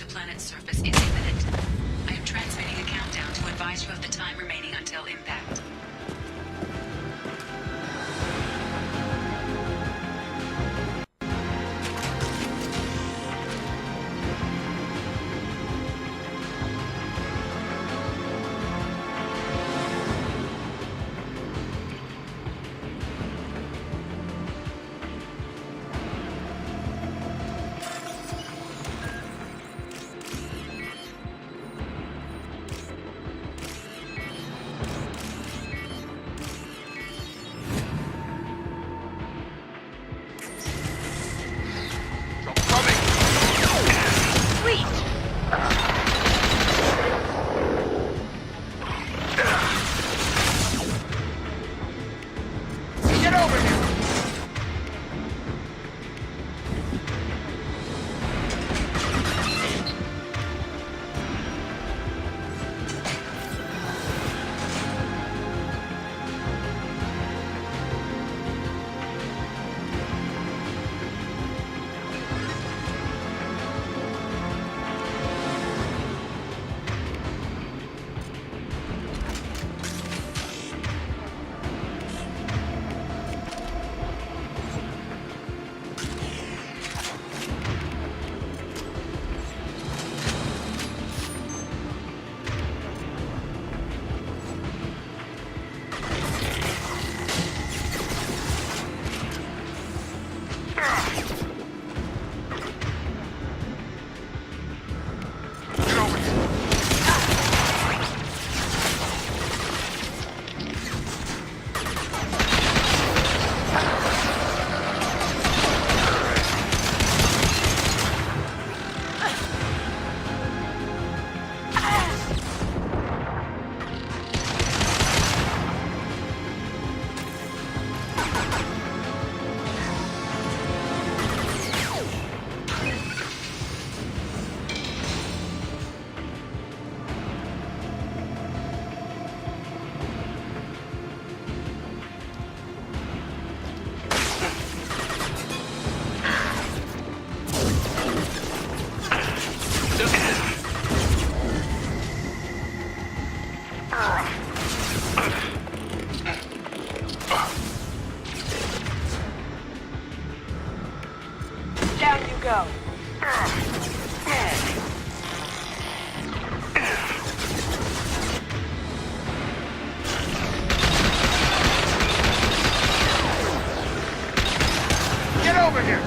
planet's surface is imminent. I am transmitting a countdown to advise you of the time remaining until impact. Down you go. Get over here!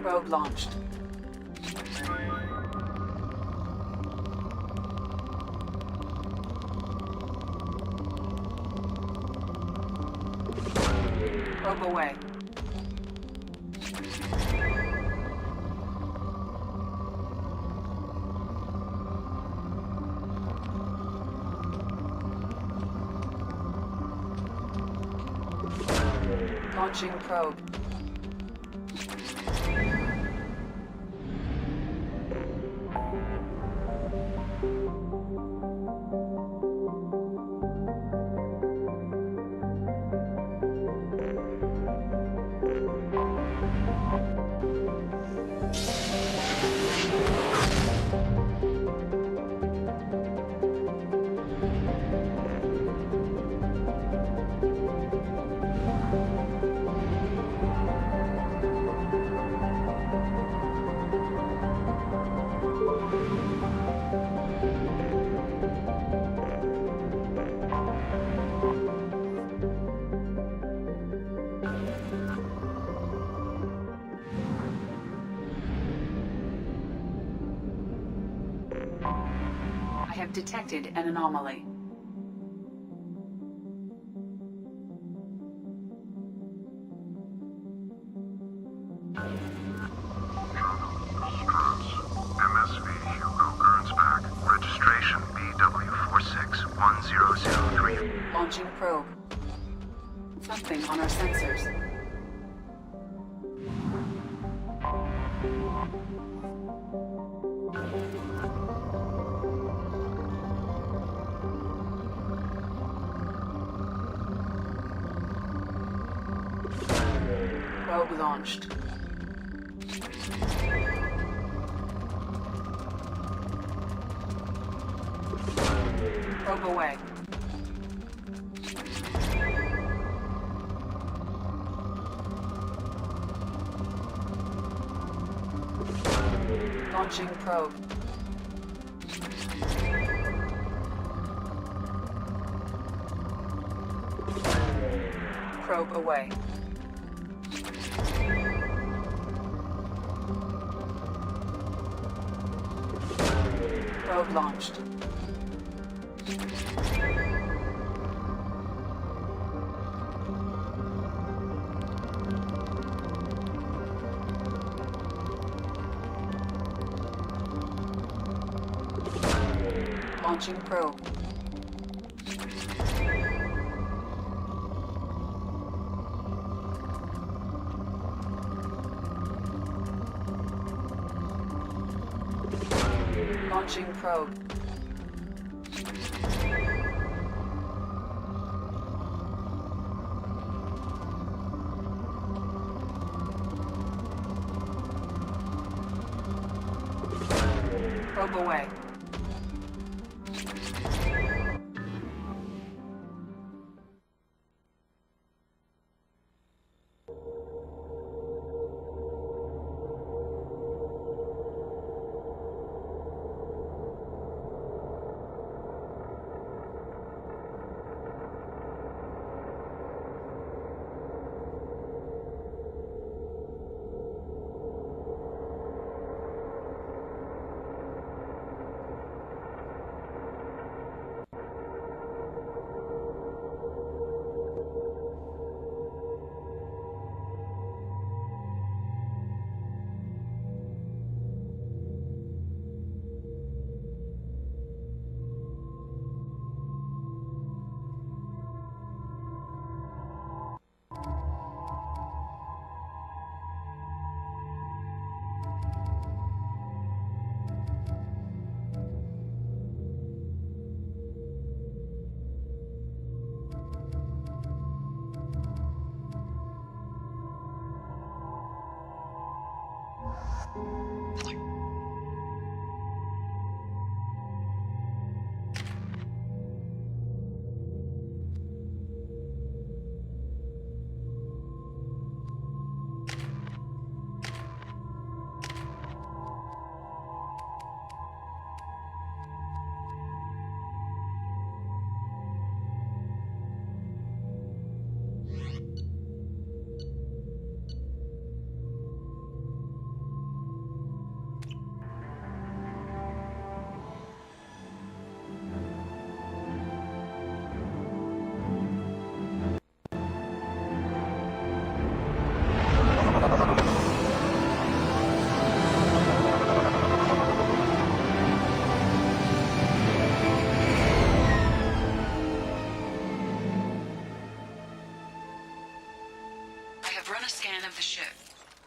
Probe launched. Probe away. Launching probe. I have detected an anomaly. MSV Hugo Gernsback. Registration BW461003. Launching probe. Something on our sensors. Probe launched. Probe away. Launching probe. Probe away. Probe launched. Launching probe. Launching probe. Probe away. scan of the ship.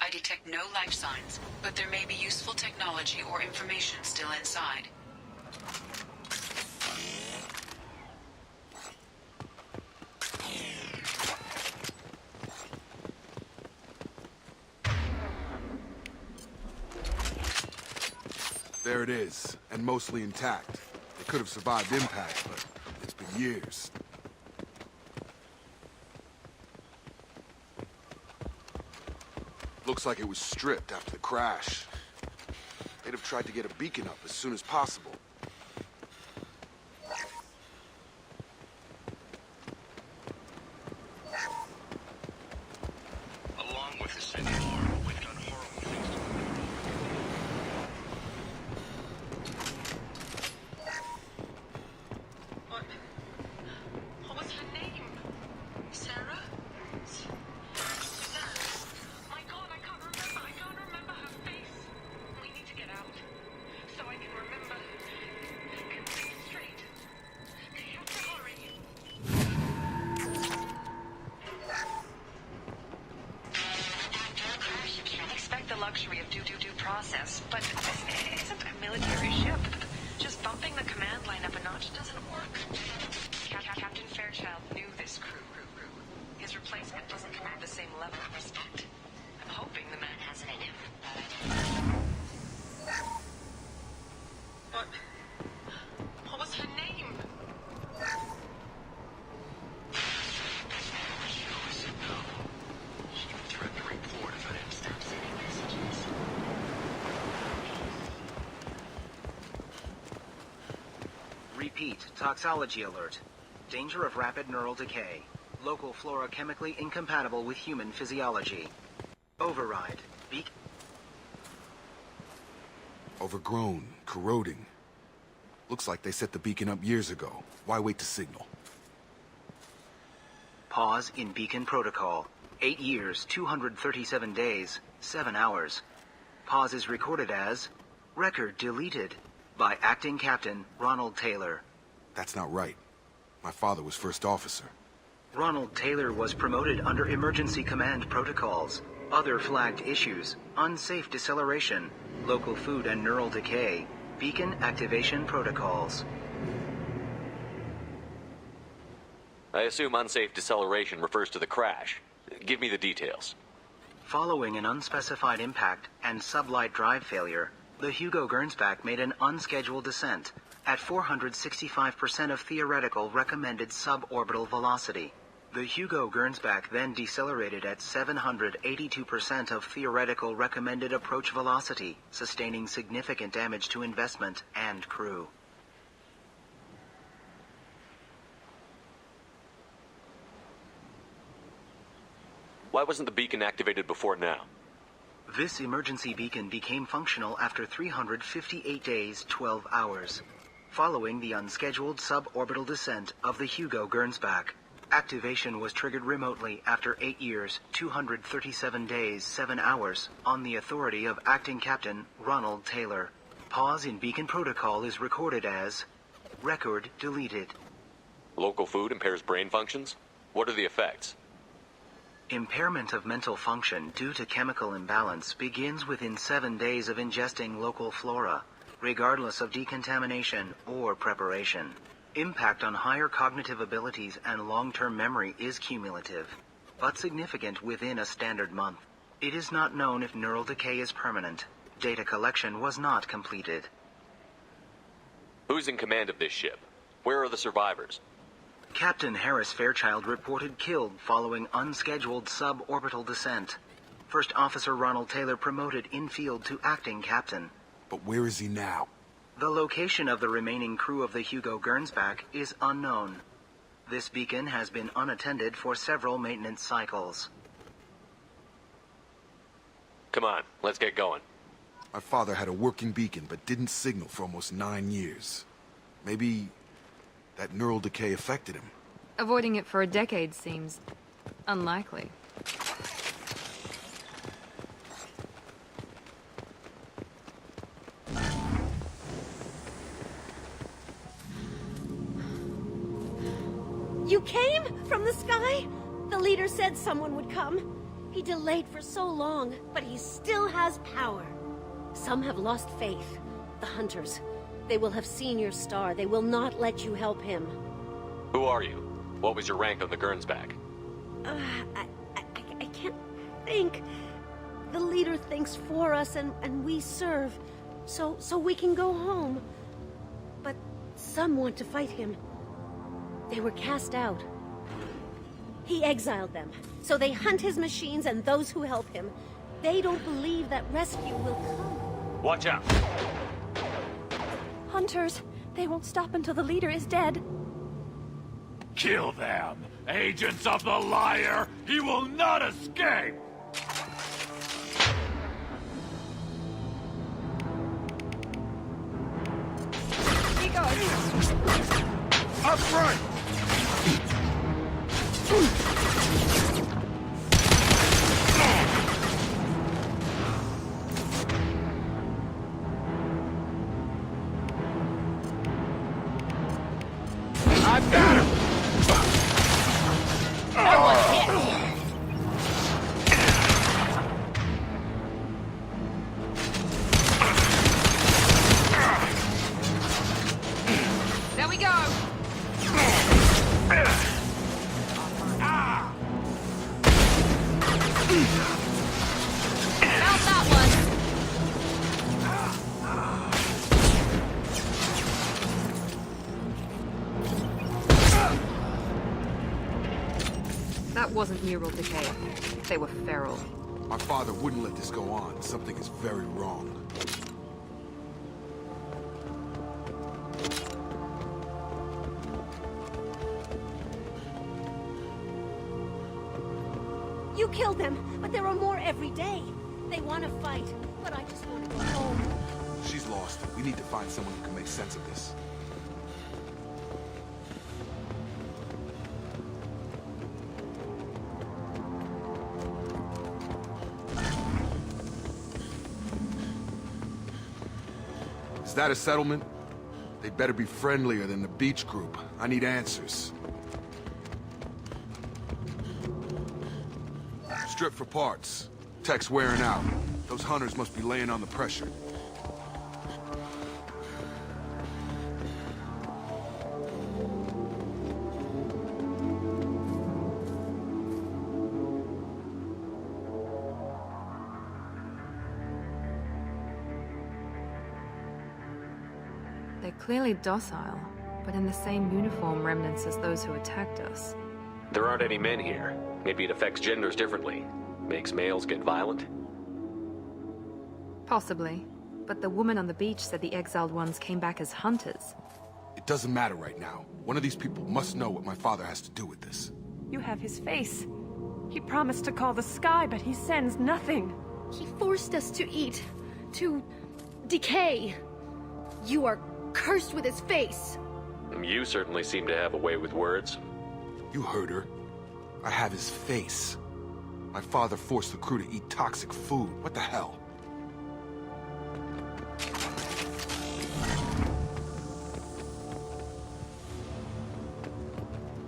I detect no life signs, but there may be useful technology or information still inside. There it is, and mostly intact. They could have survived impact, but it's been years. Looks like it was stripped after the crash. They'd have tried to get a beacon up as soon as possible. Along with the Sentinel, we've done horrible things to them. What was her name? Sarah? Suzanne? My God, I can't remember. I can't remember her face. We need to get out. So I can remember. Can think straight. They have to hurry. After a crash, you can't expect the luxury of due process, but this isn't a military ship. Just bumping the command line up a notch doesn't work. Captain Fairchild knew this crew. His replacement doesn't command the same level of respect. I'm hoping the man has it in him. What was her name? She would threaten to report if I didn't stop sending messages. Repeat, toxology alert. Danger of rapid neural decay. Local flora chemically incompatible with human physiology. Override. Overgrown, corroding. Looks like they set the beacon up years ago. Why wait to signal? Pause in beacon protocol. 8 years, 237 days, 7 hours. Pause is recorded as record deleted by Acting Captain Ronald Taylor. That's not right. My father was first officer. Ronald Taylor was promoted under emergency command protocols. Other flagged issues: unsafe deceleration, local food and neural decay, beacon activation protocols. I assume unsafe deceleration refers to the crash. Give me the details. Following an unspecified impact and sublight drive failure, the Hugo Gernsback made an unscheduled descent at 465% of theoretical recommended suborbital velocity. The Hugo Gernsback then decelerated at 782% of theoretical recommended approach velocity, sustaining significant damage to investment and crew. Why wasn't the beacon activated before now? This emergency beacon became functional after 358 days, 12 hours, following the unscheduled suborbital descent of the Hugo Gernsback. Activation was triggered remotely after 8 years, 237 days, 7 hours, on the authority of Acting Captain Ronald Taylor. Pause in beacon protocol is recorded as record deleted. Local food impairs brain functions? What are the effects? Impairment of mental function due to chemical imbalance begins within 7 days of ingesting local flora, regardless of decontamination or preparation. Impact on higher cognitive abilities and long-term memory is cumulative, but significant within a standard month. It is not known if neural decay is permanent. Data collection was not completed. Who's in command of this ship? Where are the survivors? Captain Harris Fairchild reported killed following unscheduled suborbital descent. First Officer Ronald Taylor promoted in-field to acting captain. But where is he now? The location of the remaining crew of the Hugo Gernsback is unknown. This beacon has been unattended for several maintenance cycles. Come on, let's get going. My father had a working beacon but didn't signal for almost 9 years. Maybe that neural decay affected him. Avoiding it for a decade seems unlikely. You came? From the sky? The leader said someone would come. He delayed for so long, but he still has power. Some have lost faith. The Hunters. They will have seen your star. They will not let you help him. Who are you? What was your rank on the Gernsback? I can't think. The leader thinks for us and we serve. So we can go home. But some want to fight him. They were cast out. He exiled them. So they hunt his machines and those who help him. They don't believe that rescue will come. Watch out! Hunters, they won't stop until the leader is dead. Kill them! Agents of the liar! He will not escape! He goes. Up front! I've got him! There we go! Found that one! That wasn't neural decay. They were feral. My father wouldn't let this go on. Something is very wrong. You killed them, but there are more every day. They want to fight, but I just want to go home. She's lost. We need to find someone who can make sense of this. Is that a settlement? They'd better be friendlier than the beach group. I need answers. Strip for parts. Tech's wearing out. Those hunters must be laying on the pressure. They're clearly docile, but in the same uniform remnants as those who attacked us. There aren't any men here. Maybe it affects genders differently. Makes males get violent? Possibly. But the woman on the beach said the exiled ones came back as hunters. It doesn't matter right now. One of these people must know what my father has to do with this. You have his face. He promised to call the sky, but he sends nothing. He forced us to eat, to decay. You are cursed with his face. You certainly seem to have a way with words. You heard her. I have his face. My father forced the crew to eat toxic food. What the hell?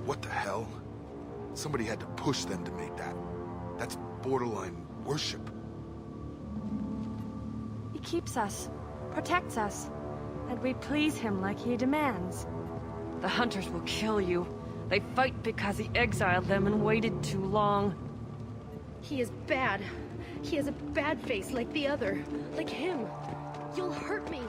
What the hell? Somebody had to push them to make that. That's borderline worship. He keeps us, protects us, and we please him like he demands. The Hunters will kill you. They fight because he exiled them and waited too long. He is bad. He has a bad face like the other. Like him. You'll hurt me.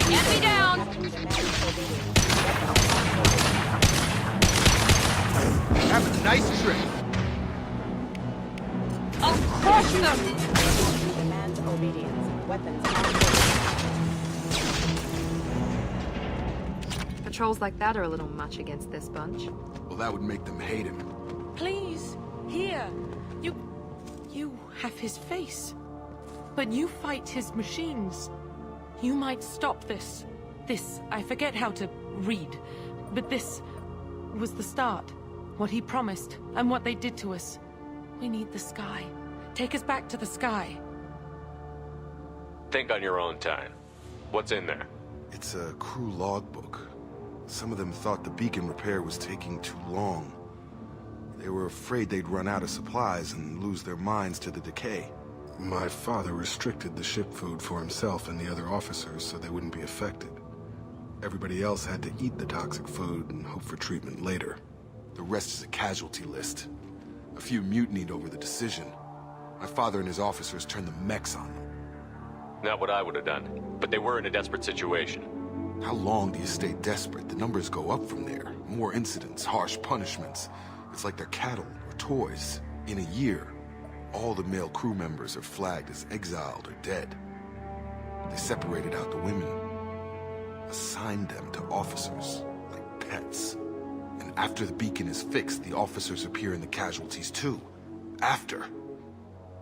Enemy down! Have a nice trip. I'll crush them! Demands obedience. Weapons Patrols like that are a little much against this bunch. Well, that would make them hate him. Please, here. have his face. But you fight his machines. You might stop this. This, I forget how to read, but this was the start. What he promised, and what they did to us. We need the sky. Take us back to the sky. Think on your own time. What's in there? It's a crew logbook. Some of them thought the beacon repair was taking too long. They were afraid they'd run out of supplies and lose their minds to the decay. My father restricted the ship food for himself and the other officers so they wouldn't be affected. Everybody else had to eat the toxic food and hope for treatment later. The rest is a casualty list. A few mutinied over the decision. My father and his officers turned the mechs on them. Not what I would have done, but they were in a desperate situation. How long do you stay desperate? The numbers go up from there. More incidents, harsh punishments. It's like they're cattle or toys. In a year, all the male crew members are flagged as exiled or dead. They separated out the women, assigned them to officers, like pets. And after the beacon is fixed, the officers appear in the casualties too. After.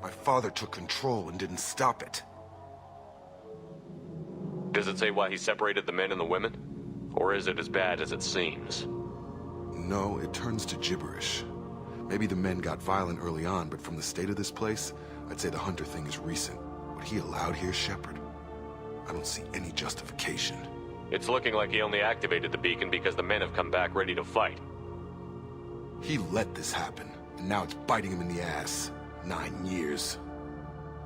My father took control and didn't stop it. Does it say why he separated the men and the women? Or is it as bad as it seems? No, it turns to gibberish. Maybe the men got violent early on, but from the state of this place, I'd say the Hunter thing is recent. What he allowed here, Shepard, I don't see any justification. It's looking like he only activated the beacon because the men have come back ready to fight. He let this happen, and now it's biting him in the ass. 9 years.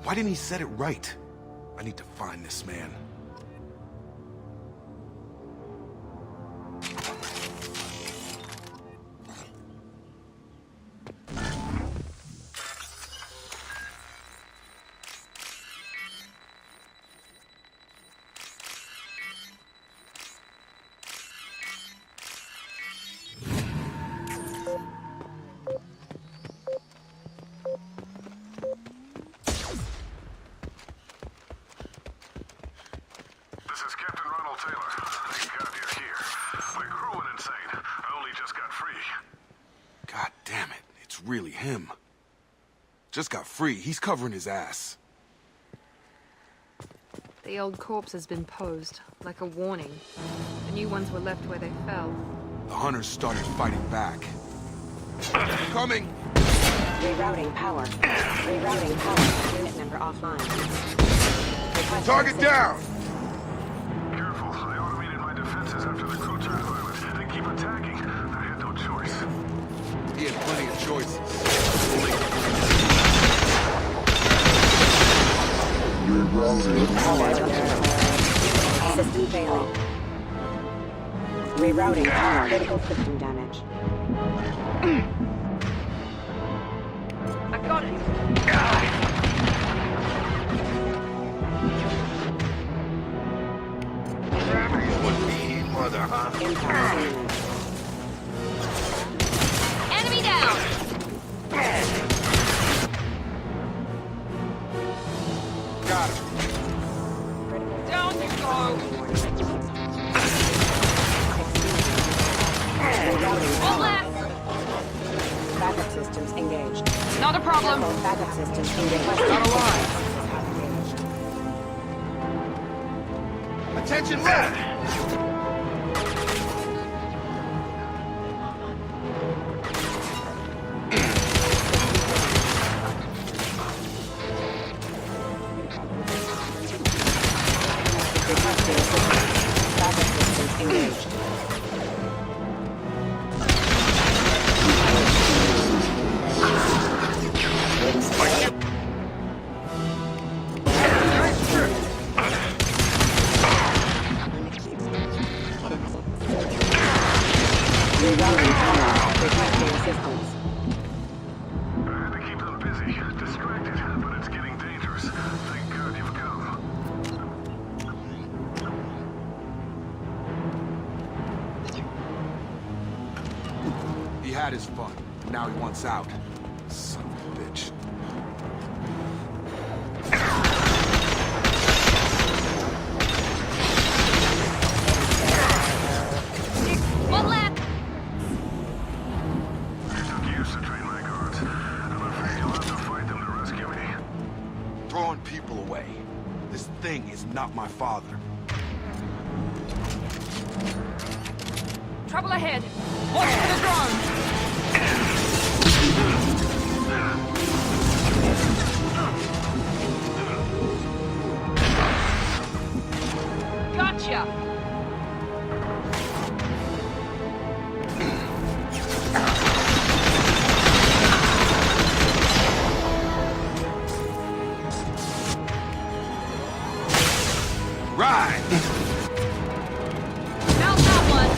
Why didn't he set it right? I need to find this man. Really him. Just got free. He's covering his ass. The old corpse has been posed, like a warning. The new ones were left where they fell. The hunters started fighting back. Coming! Rerouting power. Rerouting power. Unit member offline. Target down! Careful. I automated my defenses after the crew turned violent. They keep attacking. I had no choice. He had plenty of choices. System failing. Rerouting power. Critical system damage. I got it. Impact imminent. Enemy down! Got him. Down you go! One left! Backup systems engaged. Not a problem. Backup systems engaged. Not alive. Attention left! Backup systems engaged. Rerouting power. Detecting systems. I had to keep them busy. Distracted, but it's getting dangerous. Thank God you've come. He had his fun. Now he wants out. Son of a bitch. One left! It took years to train my guards. I'm afraid you'll have to fight them to rescue me. was not my father. Trouble ahead! Watch for the drones! Gotcha! Right! Found that one!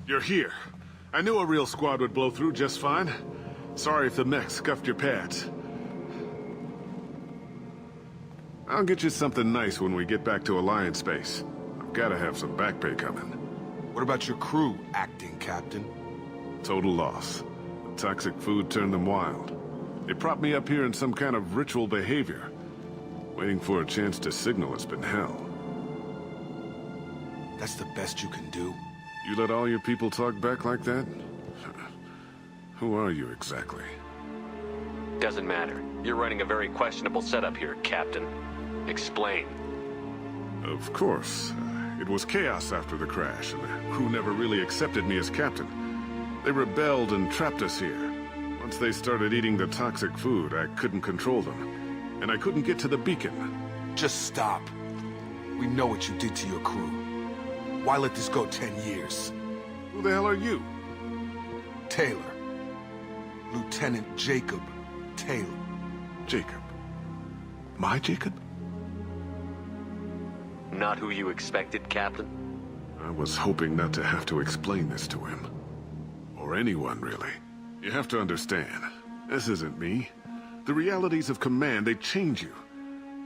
You're here. I knew a real squad would blow through just fine. Sorry if the mech scuffed your pads. I'll get you something nice when we get back to Alliance space. I've gotta have some back pay coming. What about your crew, acting captain? Total loss. The toxic food turned them wild. They propped me up here in some kind of ritual behavior. Waiting for a chance to signal has been hell. That's the best you can do? You let all your people talk back like that? Who are you exactly? Doesn't matter. You're running a very questionable setup here, Captain. Explain. Of course. It was chaos after the crash, and the crew never really accepted me as captain. They rebelled and trapped us here. Once they started eating the toxic food, I couldn't control them. And I couldn't get to the beacon. Just stop. We know what you did to your crew. Why let this go 10 years? Who the hell are you? Taylor. Lieutenant Jacob Taylor. Jacob. My Jacob? Not who you expected, Captain? I was hoping not to have to explain this to him. Or anyone, really. You have to understand, this isn't me. The realities of command, they change you.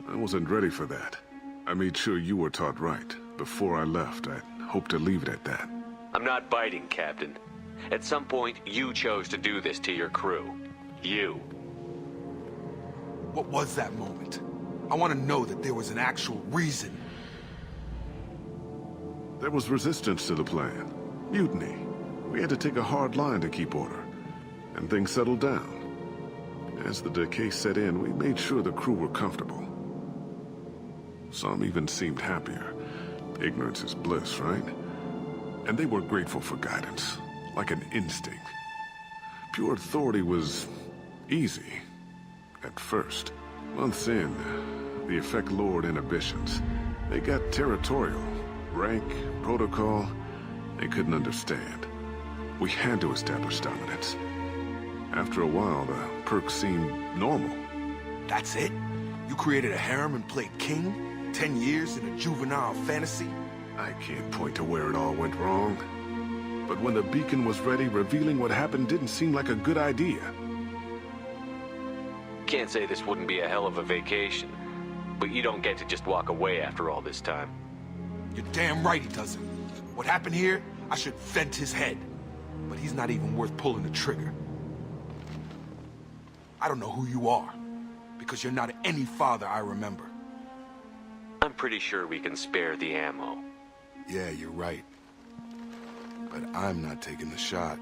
I wasn't ready for that. I made sure you were taught right. Before I left, I hoped to leave it at that. I'm not biting, Captain. At some point, you chose to do this to your crew. You. What was that moment? I want to know that there was an actual reason. There was resistance to the plan. Mutiny. We had to take a hard line to keep order. And things settled down. As the decay set in, we made sure the crew were comfortable. Some even seemed happier. Ignorance is bliss, right? And they were grateful for guidance, like an instinct. Pure authority was easy, at first. Months in, the effect lowered inhibitions. They got territorial, rank, protocol, they couldn't understand. We had to establish dominance. After a while, the perks seemed normal. That's it? You created a harem and played king? 10 years in a juvenile fantasy? I can't point to where it all went wrong. But when the beacon was ready, revealing what happened didn't seem like a good idea. Can't say this wouldn't be a hell of a vacation, but you don't get to just walk away after all this time. You're damn right he doesn't. What happened here, I should vent his head. But he's not even worth pulling the trigger. I don't know who you are, because you're not any father I remember. I'm pretty sure we can spare the ammo. Yeah, you're right. But I'm not taking the shot.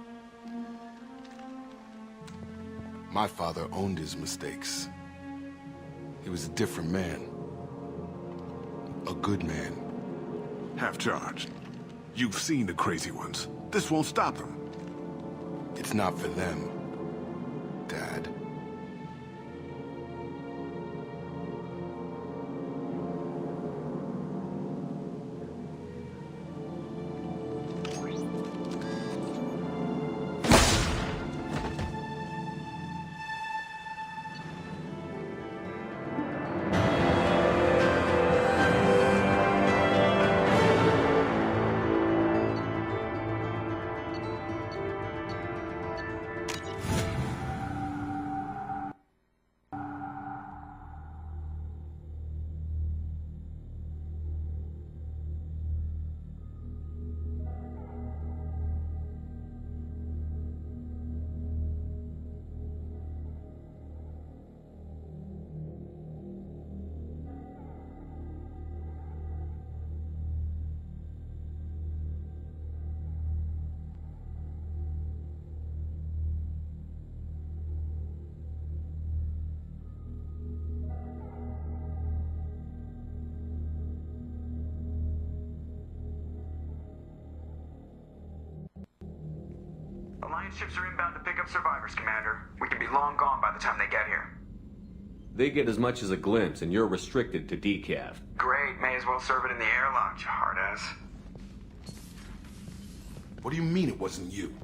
My father owned his mistakes. He was a different man. A good man. Half-charged. You've seen the crazy ones. This won't stop them. It's not for them, Dad. Alliance ships are inbound to pick up survivors, Commander. We could be long gone by the time they get here. They get as much as a glimpse, and you're restricted to decaf. Great, may as well serve it in the airlock, you hard-ass. What do you mean it wasn't you?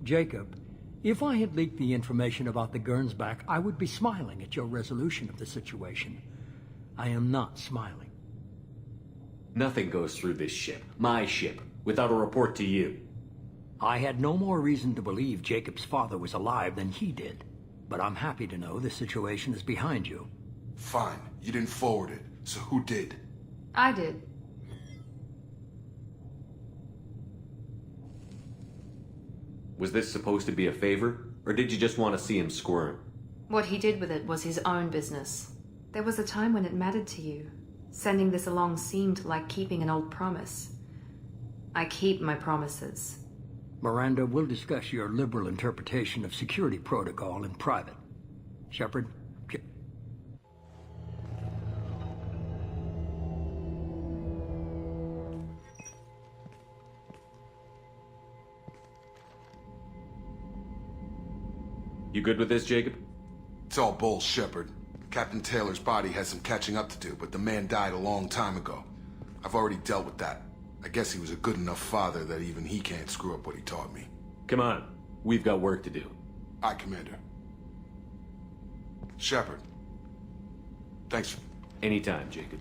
Jacob, if I had leaked the information about the Gernsback, I would be smiling at your resolution of the situation. I am not smiling. Nothing goes through this ship, my ship, without a report to you. I had no more reason to believe Jacob's father was alive than he did. But I'm happy to know the situation is behind you. Fine. You didn't forward it. So who did? I did. Was this supposed to be a favor? Or did you just want to see him squirm? What he did with it was his own business. There was a time when it mattered to you. Sending this along seemed like keeping an old promise. I keep my promises. Miranda, we'll discuss your liberal interpretation of security protocol in private. Shepard? You good with this, Jacob? It's all bull, Shepard. Captain Taylor's body has some catching up to do, but the man died a long time ago. I've already dealt with that. I guess he was a good enough father that even he can't screw up what he taught me. Come on. We've got work to do. Aye, Commander. Shepard. Thanks. Anytime, Jacob.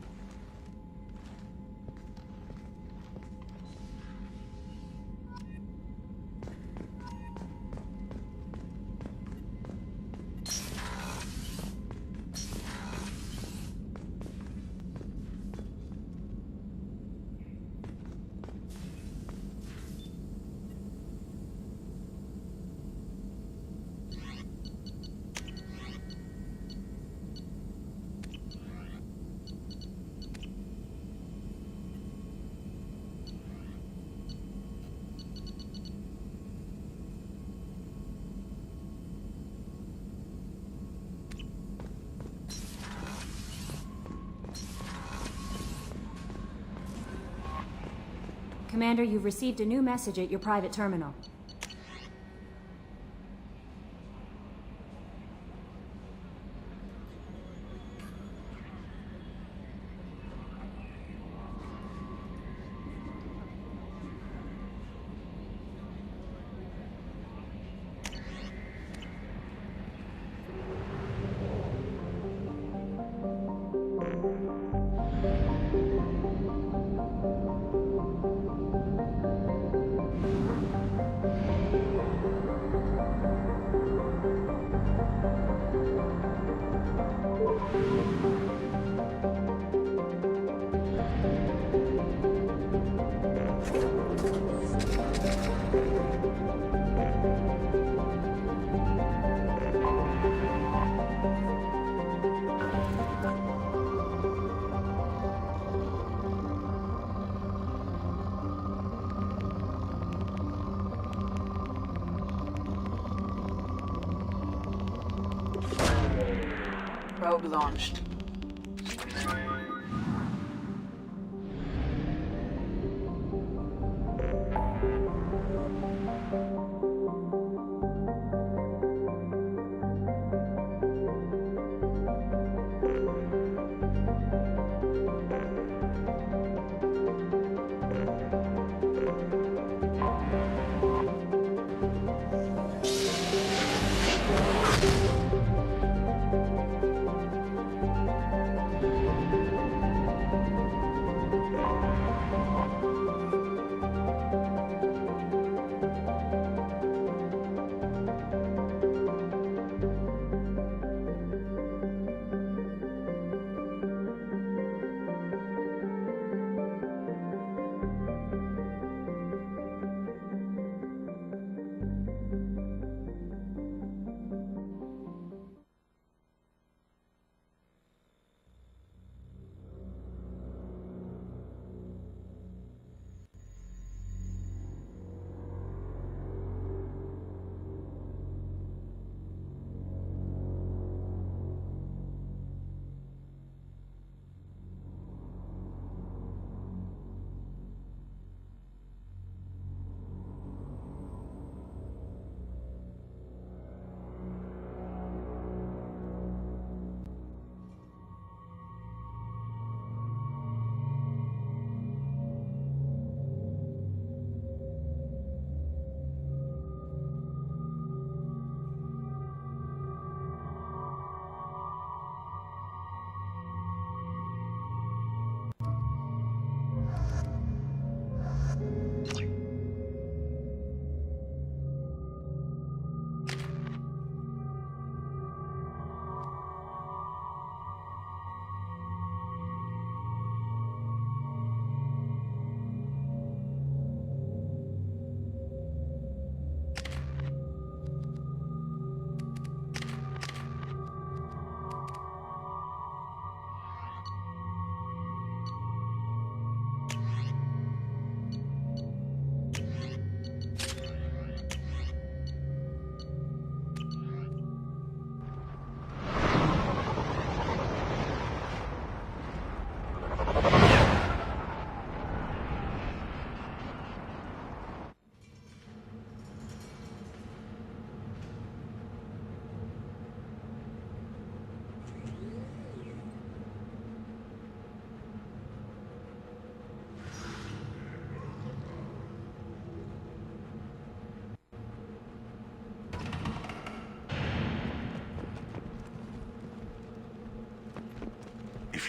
Commander, you've received a new message at your private terminal. Probe launched.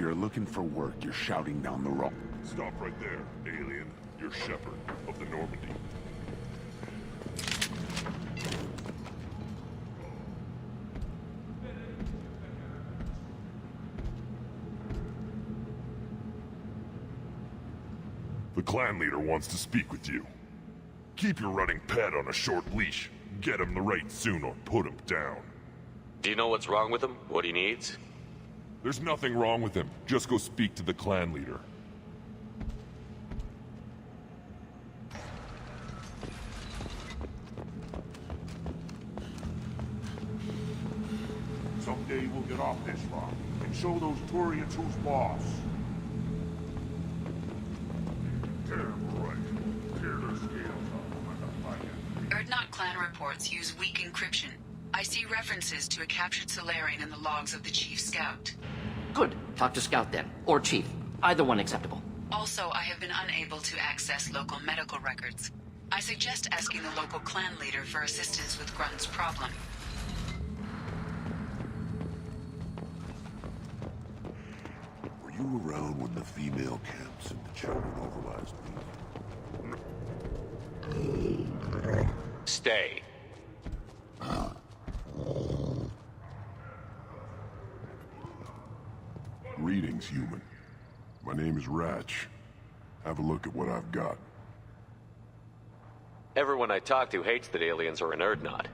you're looking for work, you're shouting down the road. Stop right there, alien. You're Shepard of the Normandy. The clan leader wants to speak with you. Keep your running pet on a short leash. Get him the right soon or put him down. Do you know what's wrong with him? What he needs? There's nothing wrong with him. Just go speak to the clan leader. Someday we'll get off this rock and show those Turians who's boss. Terrible right. Tear their scales off. Erdnot clan reports use weak encryption. I see references to a captured Solarian in the logs of the Chief Scout. Good. Talk to Scout then. Or Chief. Either one acceptable. Also, I have been unable to access local medical records. I suggest asking the local clan leader for assistance with Grunt's problem. Were you around when the female camps and the children overlast me? Stay. Greetings, human. My name is Ratch. Have a look at what I've got. Everyone I talk to hates that aliens are an Erdnot.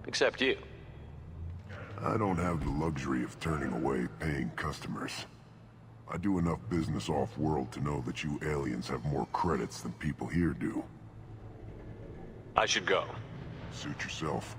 Except you. I don't have the luxury of turning away paying customers. I do enough business off-world to know that you aliens have more credits than people here do. I should go. Suit yourself.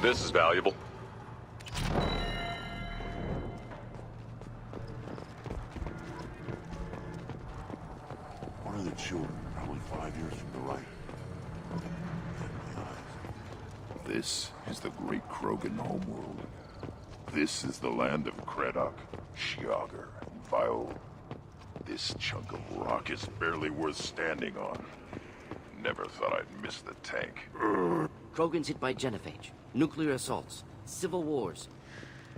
This is valuable. One of the children, probably 5 years from the right. This is the great Krogan homeworld. This is the land of Kredok, Shiagar, and Viol. This chunk of rock is barely worth standing on. Never thought I'd miss the tank. Krogans hit by genophage, nuclear assaults, civil wars.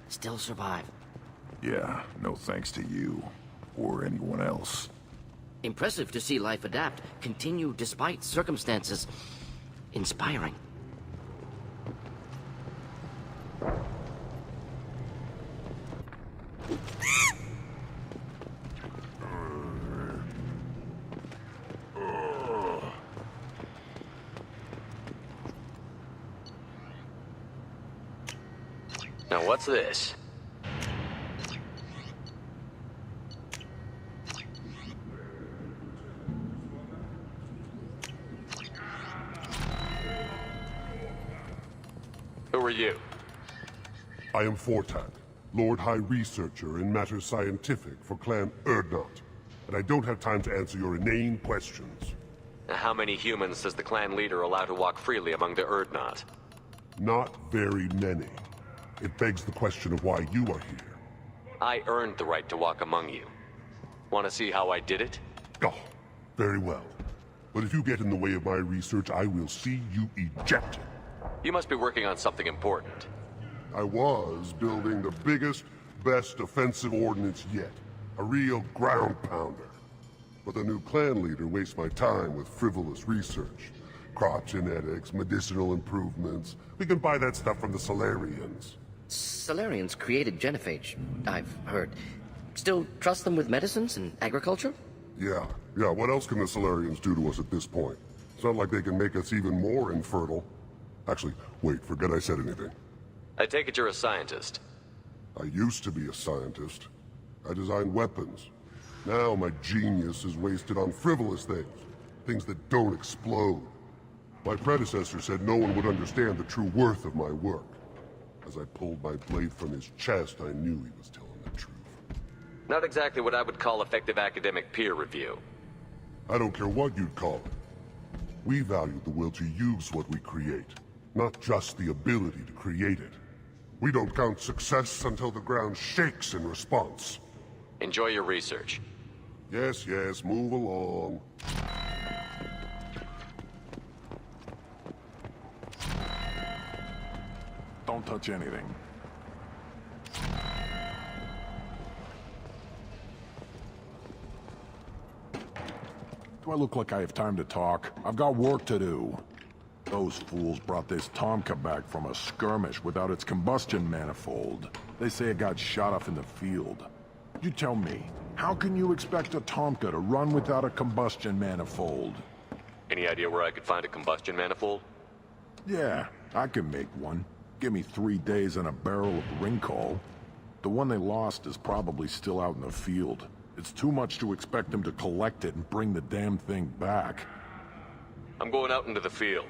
Still survive. Yeah, no thanks to you. Or anyone else. Impressive to see life adapt, continue despite circumstances. Inspiring. Now what's this? Who are you? I am Fortak, Lord High Researcher in matters scientific for Clan Erdnot, and I don't have time to answer your inane questions. How many humans does the clan leader allow to walk freely among the Erdnot? Not very many. It begs the question of why you are here. I earned the right to walk among you. Want to see how I did it? Oh, very well. But if you get in the way of my research, I will see you ejected. You must be working on something important. I was building the biggest, best offensive ordnance yet. A real ground pounder. But the new clan leader wastes my time with frivolous research. Crop genetics, medicinal improvements. We can buy that stuff from the Solarians. Solarians created genophage, I've heard. Still trust them with medicines and agriculture? Yeah. What else can the Solarians do to us at this point? It's not like they can make us even more infertile. Actually, wait, forget I said anything. I take it you're a scientist. I used to be a scientist. I designed weapons. Now my genius is wasted on frivolous things. Things that don't explode. My predecessor said no one would understand the true worth of my work. As I pulled my blade from his chest, I knew he was telling the truth. Not exactly what I would call effective academic peer review. I don't care what you'd call it. We value the will to use what we create, not just the ability to create it. We don't count success until the ground shakes in response. Enjoy your research. Yes, yes, move along. Don't touch anything. Do I look like I have time to talk? I've got work to do. Those fools brought this Tomka back from a skirmish without its combustion manifold. They say it got shot off in the field. You tell me, how can you expect a Tomka to run without a combustion manifold? Any idea where I could find a combustion manifold? Yeah, I can make one. Give me 3 days and a barrel of Ringcall. The one they lost is probably still out in the field. It's too much to expect them to collect it and bring the damn thing back. I'm going out into the field.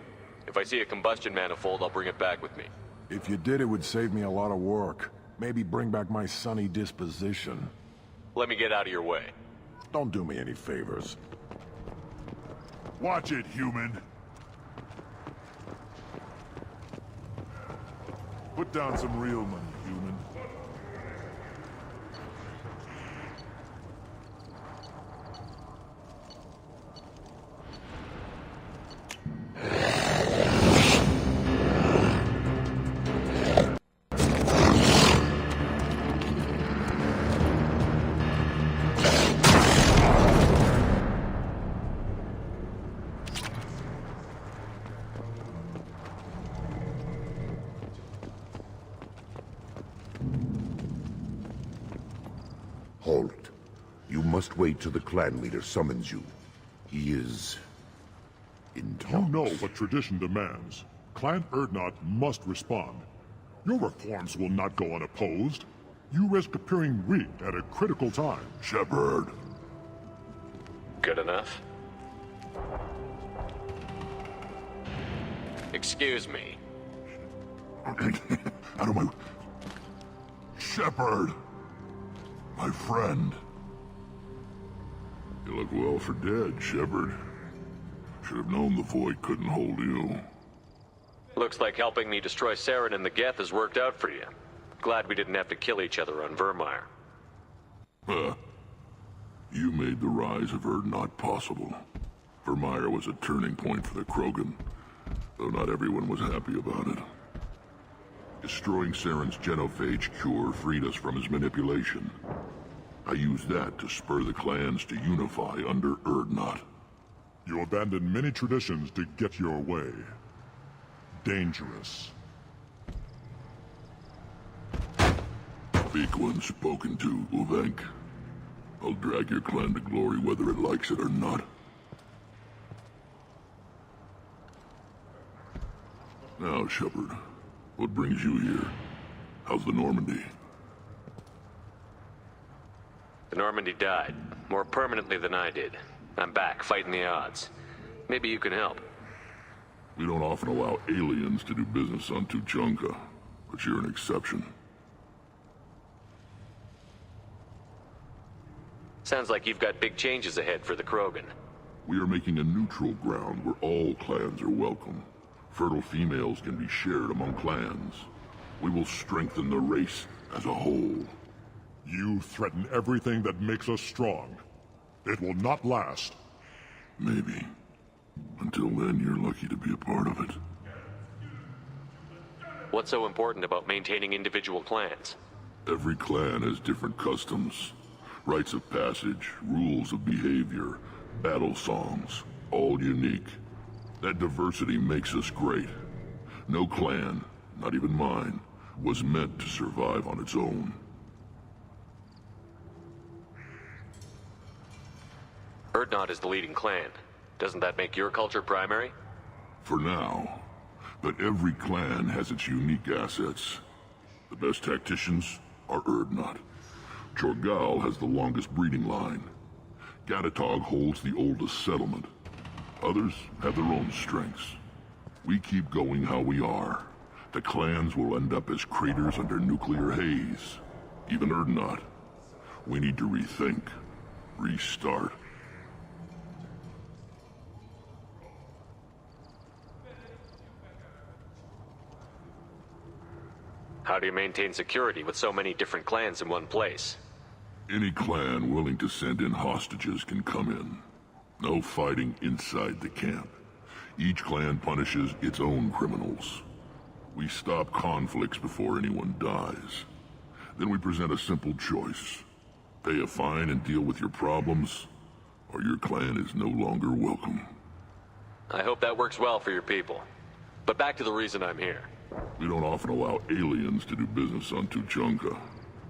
If I see a combustion manifold, I'll bring it back with me. If you did, it would save me a lot of work. Maybe bring back my sunny disposition. Let me get out of your way. Don't do me any favors. Watch it, human. Put down some real money, human. Halt. You must wait till the clan leader summons you. He is... in talks. You know what tradition demands. Clan Erdnot must respond. Your reforms will not go unopposed. You risk appearing weak at a critical time. Shepard. Good enough. Excuse me. Out of my... Shepard! My friend. You look well for dead, Shepard. Should have known the Void couldn't hold you. Looks like helping me destroy Saren and the Geth has worked out for you. Glad we didn't have to kill each other on Vermeer. Huh. You made the rise of Erdnot possible. Vermeer was a turning point for the Krogan, though not everyone was happy about it. Destroying Saren's genophage cure freed us from his manipulation. I used that to spur the clans to unify under Erdnot. You abandoned many traditions to get your way. Dangerous. Weak one spoken to, Uvenk. I'll drag your clan to glory whether it likes it or not. Now, Shepard, what brings you here? How's the Normandy? The Normandy died, more permanently than I did. I'm back, fighting the odds. Maybe you can help. We don't often allow aliens to do business on Tuchanka, but you're an exception. Sounds like you've got big changes ahead for the Krogan. We are making a neutral ground where all clans are welcome. Fertile females can be shared among clans. We will strengthen the race as a whole. You threaten everything that makes us strong. It will not last. Maybe. Until then, you're lucky to be a part of it. What's so important about maintaining individual clans? Every clan has different customs. Rites of passage, rules of behavior, battle songs, all unique. That diversity makes us great. No clan, not even mine, was meant to survive on its own. Erdnot is the leading clan. Doesn't that make your culture primary? For now. But every clan has its unique assets. The best tacticians are Erdnot. Chorgal has the longest breeding line. Gatatog holds the oldest settlement. Others have their own strengths. We keep going how we are. The clans will end up as craters under nuclear haze. Even Erdnot. We need to rethink. Restart. How do you maintain security with so many different clans in one place? Any clan willing to send in hostages can come in. No fighting inside the camp. Each clan punishes its own criminals. We stop conflicts before anyone dies. Then we present a simple choice. Pay a fine and deal with your problems, or your clan is no longer welcome. I hope that works well for your people. But back to the reason I'm here. We don't often allow aliens to do business on Tuchanka,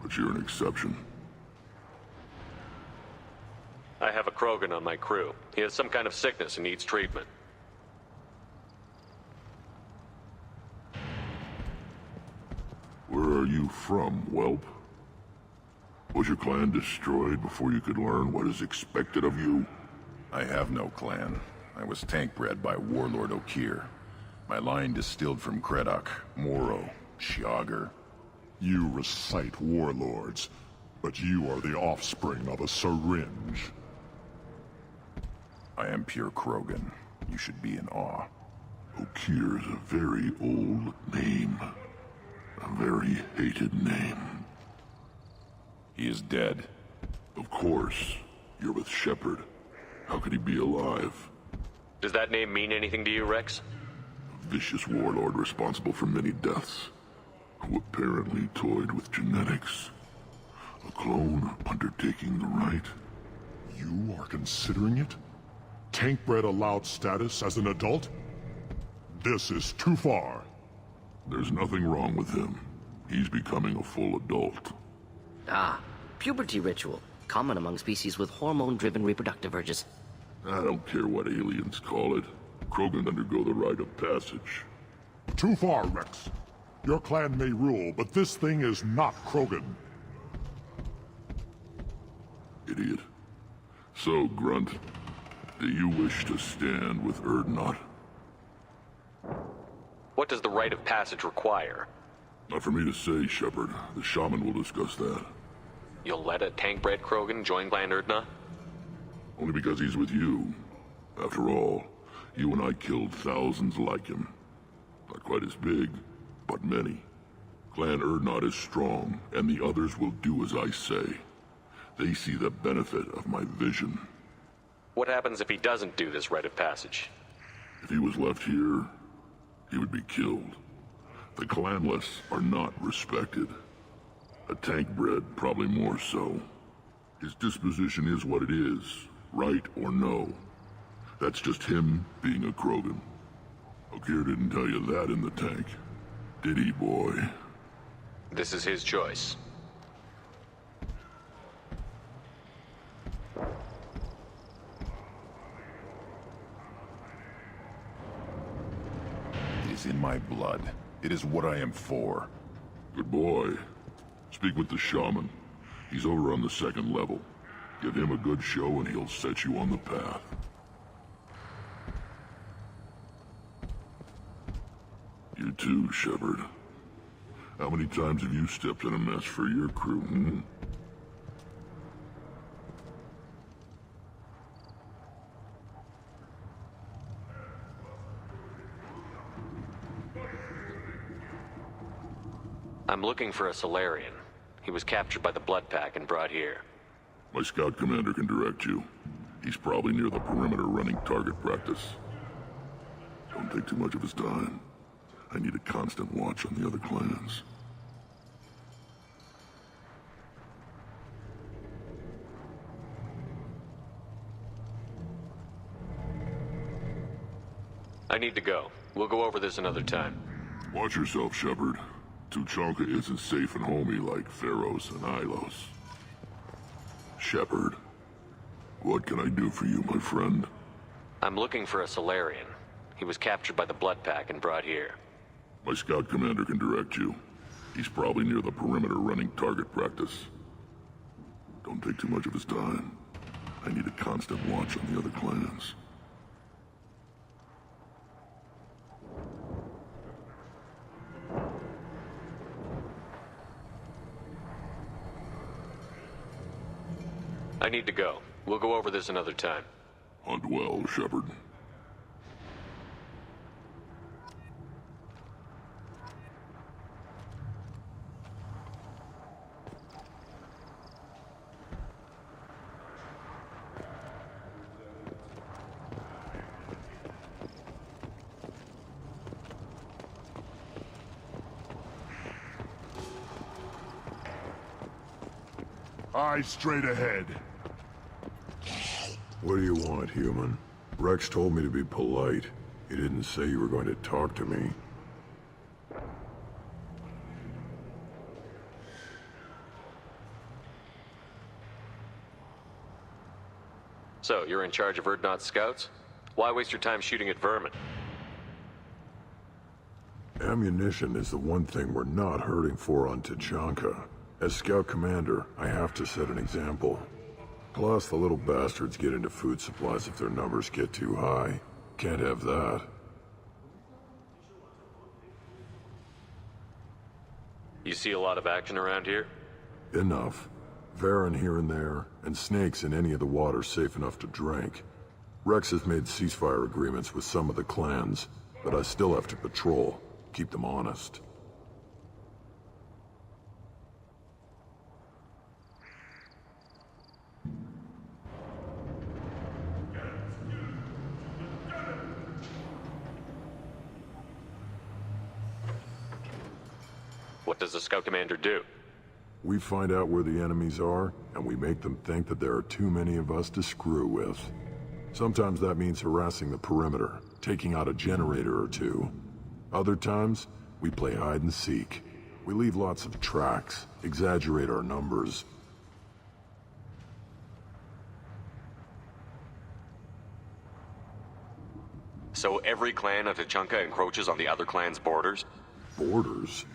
but you're an exception. I have a Krogan on my crew. He has some kind of sickness and needs treatment. Where are you from, whelp? Was your clan destroyed before you could learn what is expected of you? I have no clan. I was tank bred by Warlord Okir. My line distilled from Kredok, Moro, Shiagar. You recite warlords, but you are the offspring of a syringe. I am pure Krogan. You should be in awe. Okir is a very old name. A very hated name. He is dead. Of course. You're with Shepard. How could he be alive? Does that name mean anything to you, Rex? A vicious warlord responsible for many deaths, who apparently toyed with genetics. A clone undertaking the right. You are considering it? Tank-bred allowed status as an adult? This is too far. There's nothing wrong with him. He's becoming a full adult. Ah, puberty ritual. Common among species with hormone-driven reproductive urges. I don't care what aliens call it. Krogan undergo the rite of passage. Too far, Rex. Your clan may rule, but this thing is not Krogan. Idiot. So, Grunt, do you wish to stand with Erdnot? What does the rite of passage require? Not for me to say, Shepard. The shaman will discuss that. You'll let a tank-bred Krogan join Clan Erdna? Only because he's with you. After all, you and I killed thousands like him. Not quite as big, but many. Clan Erdnot is strong, and the others will do as I say. They see the benefit of my vision. What happens if he doesn't do this rite of passage? If he was left here, he would be killed. The clanless are not respected. A tank-bred, probably more so. His disposition is what it is, right or no. That's just him being a Krogan. Okir didn't tell you that in the tank. Did he, boy? This is his choice. It is in my blood. It is what I am for. Good boy. Speak with the shaman. He's over on the second level. Give him a good show and he'll set you on the path. You too, Shepard. How many times have you stepped in a mess for your crew, hmm? I'm looking for a Solarian. He was captured by the Blood Pack and brought here. My scout commander can direct you. He's probably near the perimeter running target practice. Don't take too much of his time. I need a constant watch on the other clans. I need to go. We'll go over this another time. Watch yourself, Shepard. Tuchanka isn't safe and homey like Pharaohs and Ilos. Shepard, what can I do for you, my friend? I'm looking for a Solarian. He was captured by the Blood Pack and brought here. My scout commander can direct you. He's probably near the perimeter running target practice. Don't take too much of his time. I need a constant watch on the other clans. go. We'll go over this another time. Hunt well, Shepard. Eyes straight ahead. What do you want, human? Rex told me to be polite. He didn't say you were going to talk to me. So, you're in charge of Urdnot's scouts? Why waste your time shooting at vermin? Ammunition is the one thing we're not hurting for on Tachanka. As scout commander, I have to set an example. Plus, the little bastards get into food supplies if their numbers get too high. Can't have that. You see a lot of action around here? Enough. Varen here and there, and snakes in any of the water safe enough to drink. Rex has made ceasefire agreements with some of the clans, but I still have to patrol, keep them honest. What does the scout commander do? We find out where the enemies are, and we make them think that there are too many of us to screw with. Sometimes that means harassing the perimeter, taking out a generator or two. Other times, we play hide and seek. We leave lots of tracks, exaggerate our numbers. So every clan of Tachanka encroaches on the other clan's borders? Borders?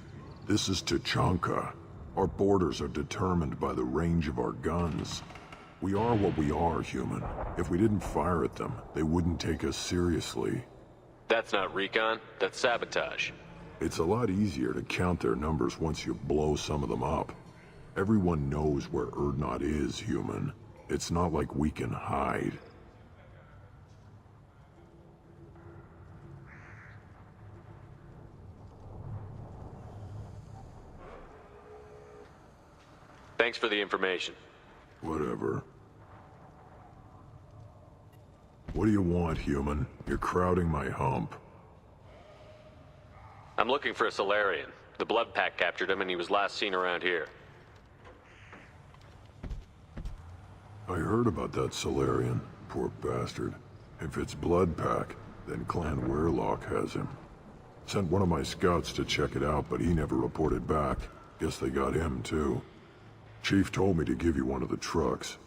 This is Tachanka. Our borders are determined by the range of our guns. We are what we are, human. If we didn't fire at them, they wouldn't take us seriously. That's not recon, that's sabotage. It's a lot easier to count their numbers once you blow some of them up. Everyone knows where Urdnot is, human. It's not like we can hide. Thanks for the information. Whatever. What do you want, human? You're crowding my hump. I'm looking for a Solarian. The Blood Pack captured him and he was last seen around here. I heard about that Solarian. Poor bastard. If it's Blood Pack, then Clan Weirlock has him. Sent one of my scouts to check it out, but he never reported back. Guess they got him, too. Chief told me to give you one of the trucks.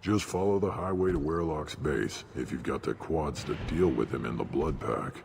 Just follow the highway to Weirlock's base, if you've got the quads to deal with him in the Blood Pack.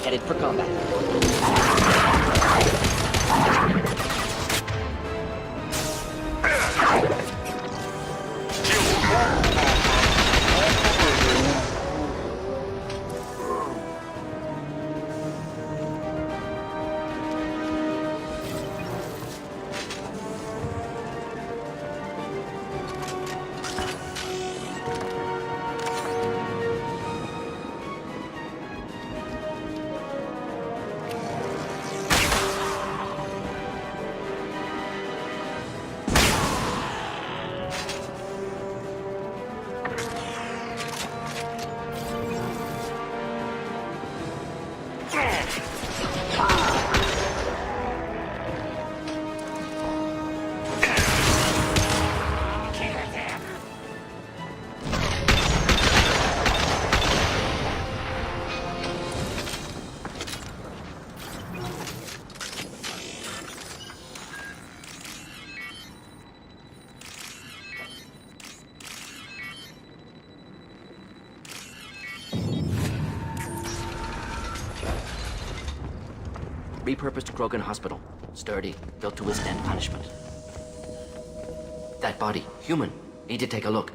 headed for combat. Repurposed Krogan Hospital. Sturdy, built to withstand punishment. That body, human. Need to take a look.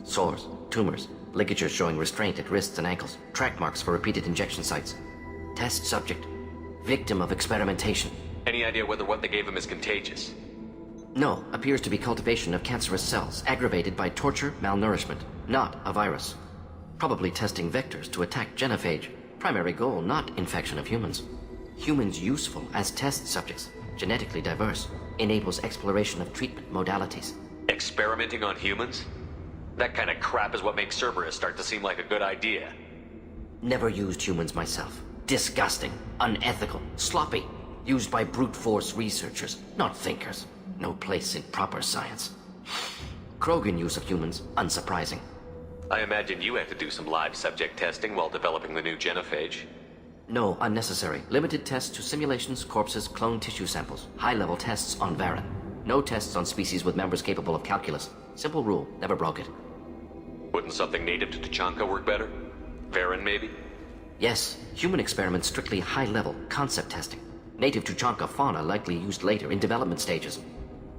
Sores, tumors, ligatures showing restraint at wrists and ankles, track marks for repeated injection sites. Test subject. Victim of experimentation. Any idea whether what they gave him is contagious? No, appears to be cultivation of cancerous cells, aggravated by torture, malnourishment, not a virus. Probably testing vectors to attack genophage. Primary goal, not infection of humans. Humans useful as test subjects, genetically diverse, enables exploration of treatment modalities. Experimenting on humans? That kind of crap is what makes Cerberus start to seem like a good idea. Never used humans myself. Disgusting, unethical, sloppy. Used by brute force researchers, not thinkers. No place in proper science. Krogan use of humans, unsurprising. I imagine you had to do some live subject testing while developing the new genophage. No, unnecessary. Limited tests to simulations, corpses, cloned tissue samples. High-level tests on Varen. No tests on species with members capable of calculus. Simple rule, never broke it. Wouldn't something native to Tuchanka work better? Varen, maybe? Yes, human experiments strictly high-level, concept testing. Native Tuchanka fauna likely used later in development stages.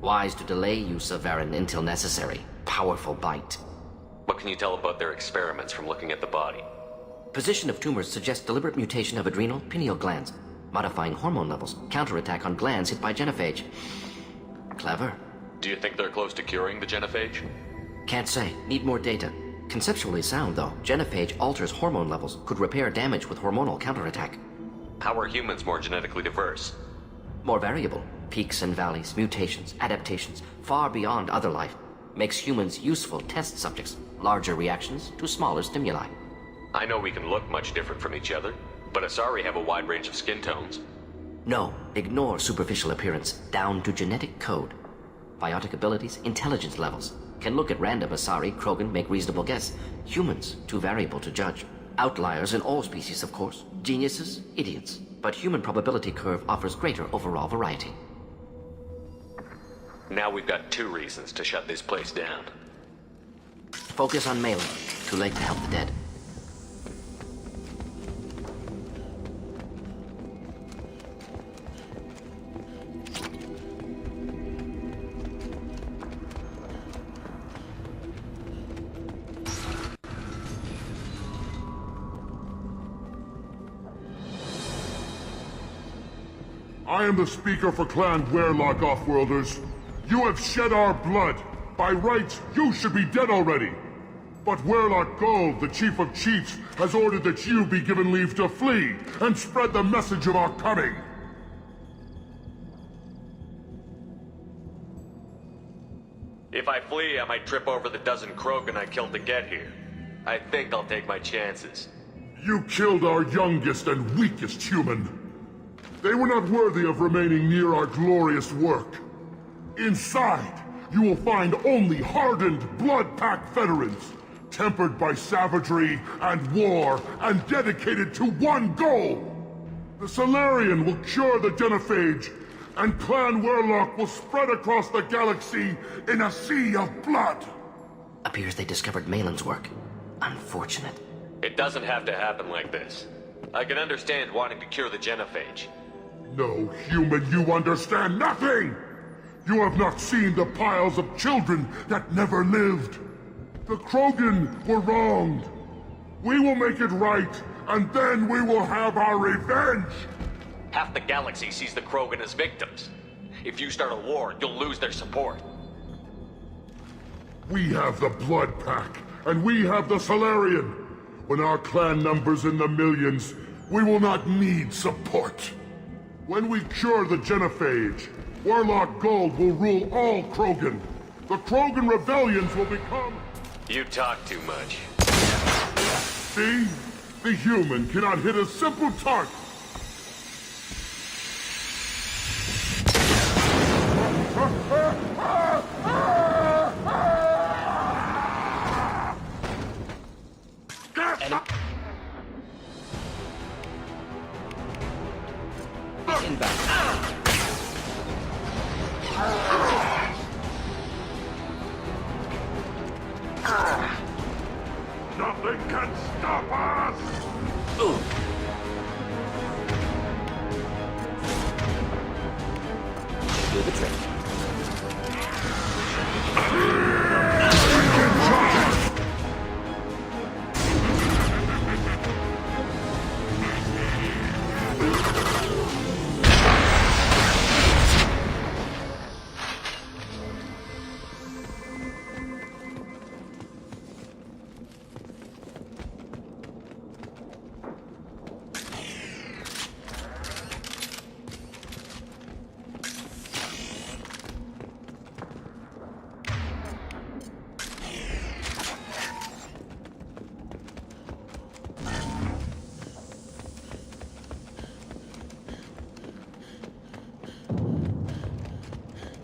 Wise to delay use of Varen until necessary. Powerful bite. What can you tell about their experiments from looking at the body? Position of tumors suggests deliberate mutation of adrenal, pineal glands, modifying hormone levels, counterattack on glands hit by genophage. Clever. Do you think they're close to curing the genophage? Can't say. Need more data. Conceptually sound, though. Genophage alters hormone levels, could repair damage with hormonal counterattack. How are humans more genetically diverse? More variable. Peaks and valleys, mutations, adaptations, far beyond other life. Makes humans useful test subjects. Larger reactions to smaller stimuli. I know we can look much different from each other, but Asari have a wide range of skin tones. No, ignore superficial appearance, down to genetic code. Biotic abilities, intelligence levels. Can look at random Asari, Krogan, make reasonable guess. Humans, too variable to judge. Outliers in all species, of course. Geniuses, idiots. But human probability curve offers greater overall variety. Now we've got 2 reasons to shut this place down. Focus on Malin. Too late to help the dead. I am the speaker for Clan Werlock, Offworlders. You have shed our blood. By rights, you should be dead already. But Werlock Gold, the Chief of Chiefs, has ordered that you be given leave to flee and spread the message of our coming. If I flee, I might trip over the dozen Krogan I killed to get here. I think I'll take my chances. You killed our youngest and weakest human. They were not worthy of remaining near our glorious work. Inside, you will find only hardened, blood-packed veterans, tempered by savagery and war, and dedicated to one goal. The Solarian will cure the genophage, and Clan Werlock will spread across the galaxy in a sea of blood. Appears they discovered Malin's work. Unfortunate. It doesn't have to happen like this. I can understand wanting to cure the genophage. No, human, you understand nothing! You have not seen the piles of children that never lived. The Krogan were wronged. We will make it right, and then we will have our revenge! Half the galaxy sees the Krogan as victims. If you start a war, you'll lose their support. We have the Blood Pack, and we have the Solarian. When our clan numbers in the millions, we will not need support. When we cure the genophage, Warlock Gold will rule all Krogan. The Krogan rebellions will become... You talk too much. See? The human cannot hit a simple target. Nothing can stop us! Do the trick.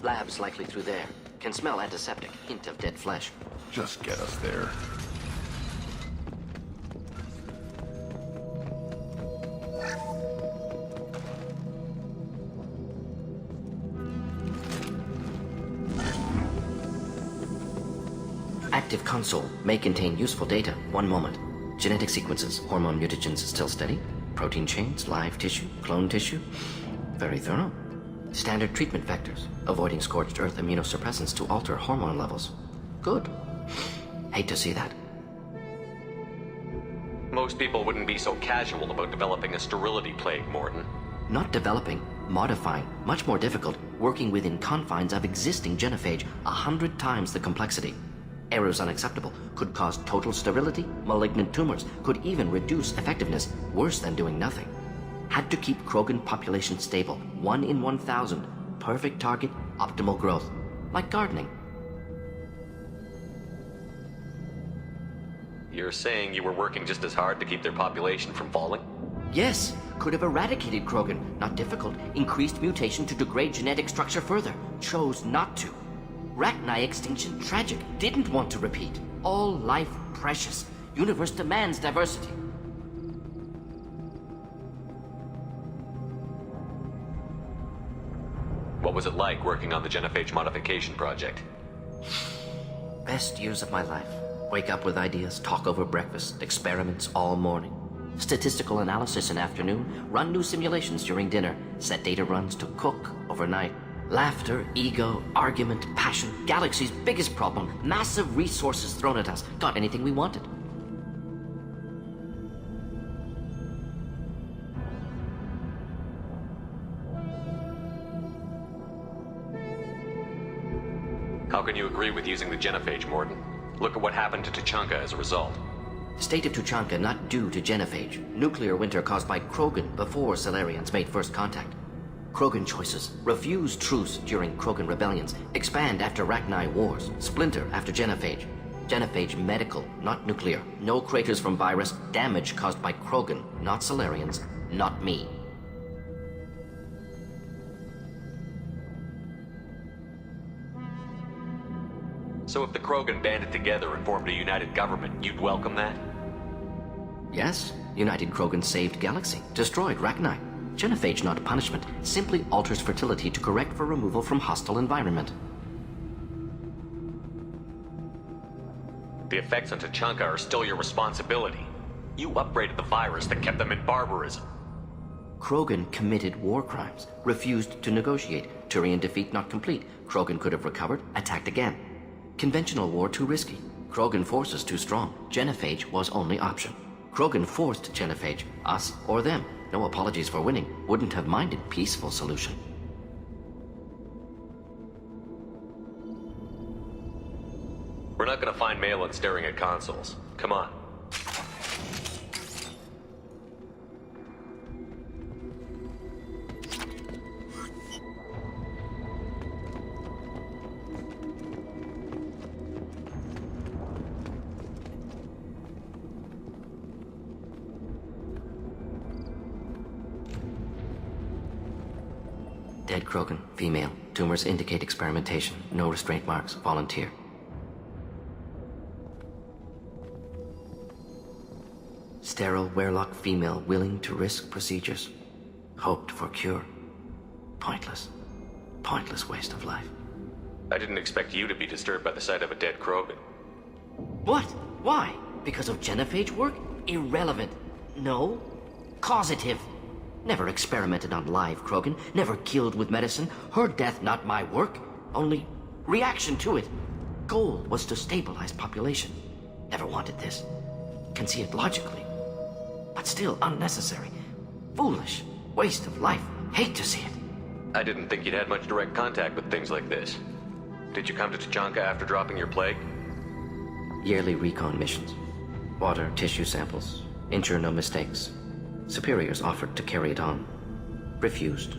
Lab's likely through there. Can smell antiseptic. Hint of dead flesh. Just get us there. Active console may contain useful data. One moment. Genetic sequences, hormone mutagens still steady. Protein chains, live tissue, clone tissue. Very thorough. Standard treatment vectors, avoiding scorched earth immunosuppressants to alter hormone levels. Good. Hate to see that. Most people wouldn't be so casual about developing a sterility plague, Morton. Not developing, modifying, much more difficult, working within confines of existing genophage, 100 times the complexity. Errors unacceptable, could cause total sterility, malignant tumors, could even reduce effectiveness, worse than doing nothing. Had to keep Krogan population stable, 1 in 1,000, perfect target, optimal growth, like gardening. You're saying you were working just as hard to keep their population from falling? Yes, could have eradicated Krogan, not difficult, increased mutation to degrade genetic structure further, chose not to. Rachni extinction tragic, didn't want to repeat. All life precious, universe demands diversity. What was it like working on the genophage modification project? Best years of my life. Wake up with ideas, talk over breakfast, experiments all morning. Statistical analysis in afternoon, run new simulations during dinner, set data runs to cook overnight. Laughter, ego, argument, passion, galaxy's biggest problem, massive resources thrown at us. Got anything we wanted. How can you agree with using the genophage, Morton? Look at what happened to Tuchanka as a result. State of Tuchanka not due to genophage. Nuclear winter caused by Krogan before Solarians made first contact. Krogan choices. Refuse truce during Krogan rebellions. Expand after Rachni wars. Splinter after genophage. Genophage medical, not nuclear. No craters from virus. Damage caused by Krogan, not Solarians, not me. So if the Krogan banded together and formed a united government, you'd welcome that? Yes, United Krogan saved Galaxy, destroyed Rachni. Genophage not punishment, simply alters fertility to correct for removal from hostile environment. The effects on Tachanka are still your responsibility. You upbraided the virus that kept them in barbarism. Krogan committed war crimes, refused to negotiate. Turian defeat not complete. Krogan could have recovered, attacked again. Conventional war too risky. Krogan forces too strong. Genophage was only option. Krogan forced Genophage, us or them. No apologies for winning. Wouldn't have minded peaceful solution. We're not gonna find Malin staring at consoles. Come on. Dead Krogan, female. Tumors indicate experimentation. No restraint marks. Volunteer. Sterile, werelock female willing to risk procedures. Hoped for cure. Pointless. Pointless waste of life. I didn't expect you to be disturbed by the sight of a dead Krogan. What? Why? Because of genophage work? Irrelevant. No. Causative. Never experimented on live Krogan. Never killed with medicine. Her death not my work. Only reaction to it. Goal was to stabilize population. Never wanted this. Can see it logically. But still unnecessary. Foolish. Waste of life. Hate to see it. I didn't think you'd had much direct contact with things like this. Did you come to Tachanka after dropping your plague? Yearly recon missions. Water, tissue samples. Ensure no mistakes. Superiors offered to carry it on. Refused.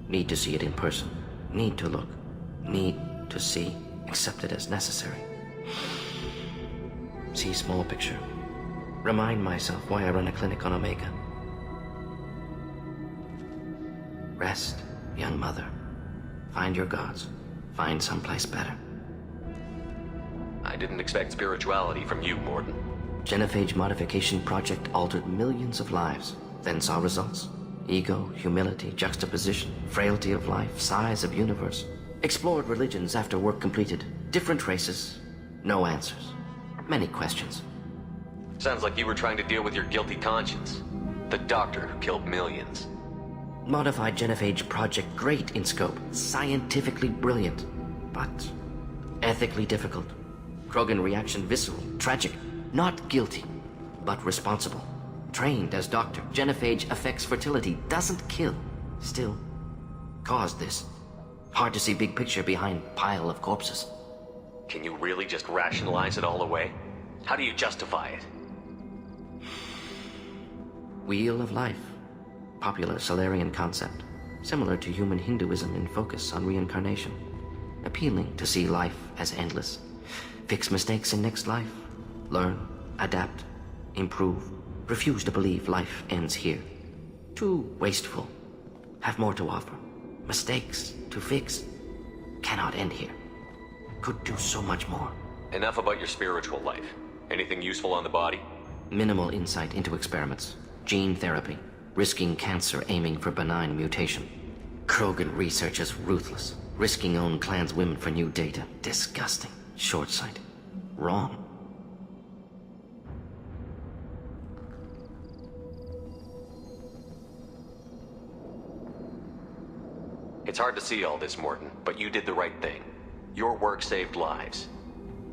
Need to see it in person. Need to look. Need to see. Accepted as necessary. See small picture. Remind myself why I run a clinic on Omega. Rest, young mother. Find your gods. Find someplace better. I didn't expect spirituality from you, Mordin. Genophage modification project altered millions of lives, then saw results. Ego, humility, juxtaposition, frailty of life, size of universe. Explored religions after work completed. Different races. No answers. Many questions. Sounds like you were trying to deal with your guilty conscience. The doctor who killed millions. Modified genophage project great in scope. Scientifically brilliant. But ethically difficult. Krogan reaction visceral, tragic. Not guilty, but responsible. Trained as doctor, genophage affects fertility, doesn't kill. Still, caused this. Hard to see big picture behind pile of corpses. Can you really just rationalize it all away? How do you justify it? Wheel of life. Popular Solarian concept. Similar to human Hinduism in focus on reincarnation. Appealing to see life as endless. Fix mistakes in next life. Learn, adapt, improve. Refuse to believe life ends here. Too wasteful. Have more to offer. Mistakes to fix. Cannot end here. Could do so much more. Enough about your spiritual life. Anything useful on the body? Minimal insight into experiments. Gene therapy. Risking cancer aiming for benign mutation. Krogan research is ruthless. Risking own clan's women for new data. Disgusting. Short sight. Wrong. It's hard to see all this, Morton, but you did the right thing. Your work saved lives.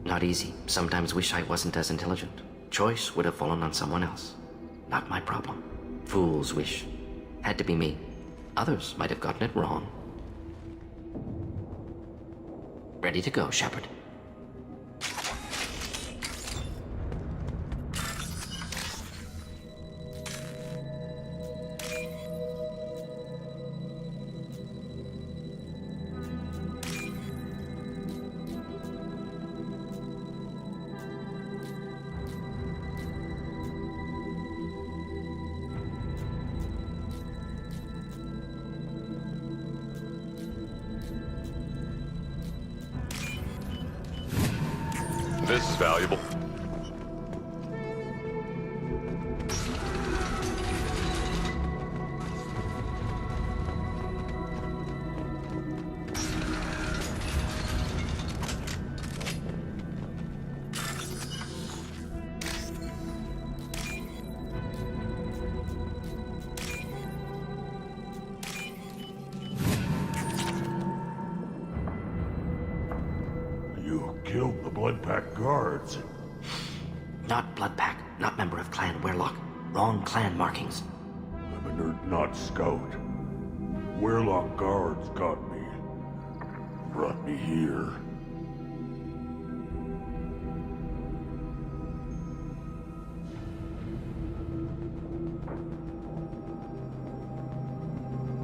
Not easy. Sometimes wish I wasn't as intelligent. Choice would have fallen on someone else. Not my problem. Fool's wish. Had to be me. Others might have gotten it wrong. Ready to go, Shepard. This is valuable. You killed the Blood Pack guards. Not Blood Pack, not member of Clan Werlock. Wrong clan markings. I'm an Urt-Knot scout. Werlock guards got me. Brought me here.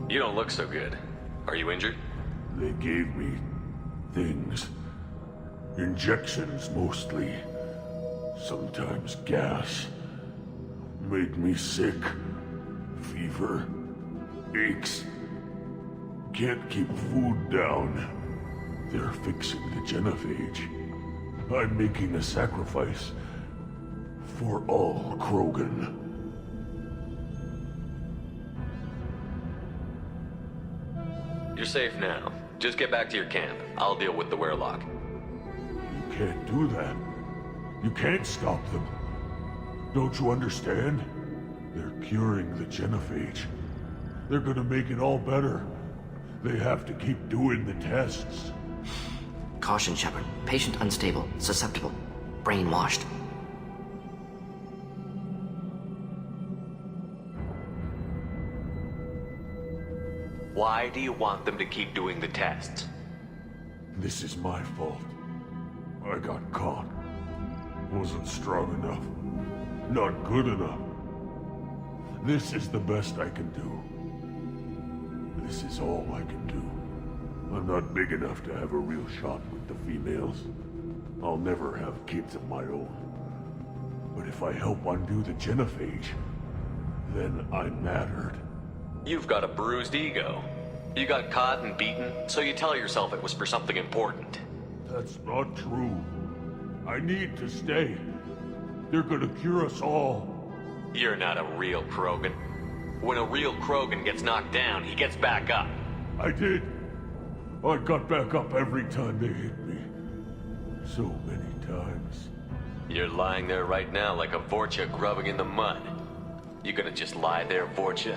You don't look so good. Are you injured? They gave me things. Injections, mostly. Sometimes gas. Made me sick. Fever. Aches. Can't keep food down. They're fixing the genophage. I'm making a sacrifice. For all Krogan. You're safe now. Just get back to your camp. I'll deal with the Werlock. You can't do that. You can't stop them. Don't you understand? They're curing the genophage. They're gonna make it all better. They have to keep doing the tests. Caution, Shepard. Patient unstable, susceptible, brainwashed. Why do you want them to keep doing the tests? This is my fault. I got caught. Wasn't strong enough. Not good enough. This is the best I can do. This is all I can do. I'm not big enough to have a real shot with the females. I'll never have kids of my own. But if I help undo the genophage, then I mattered. You've got a bruised ego. You got caught and beaten, so you tell yourself it was for something important. That's not true. I need to stay. They're gonna cure us all. You're not a real Krogan. When a real Krogan gets knocked down, he gets back up. I did. I got back up every time they hit me. So many times. You're lying there right now like a Vorcha grubbing in the mud. You gonna just lie there, Vorcha?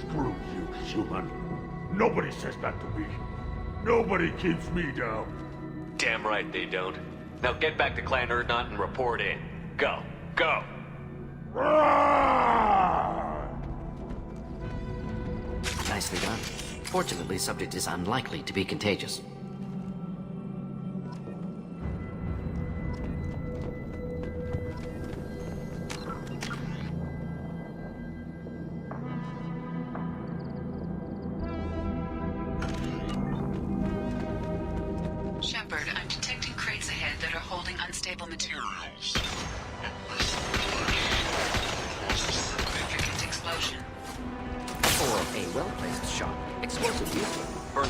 Screw you, human. Nobody says that to me. Nobody keeps me down. Damn right they don't. Now get back to Clan Urt-Knot and report in. Go. Go! Nicely done. Fortunately, subject is unlikely to be contagious. Shepard, I'm detecting crates ahead that are holding unstable materials. Significant explosion. Or a well-placed shot. Explosive use. Burn.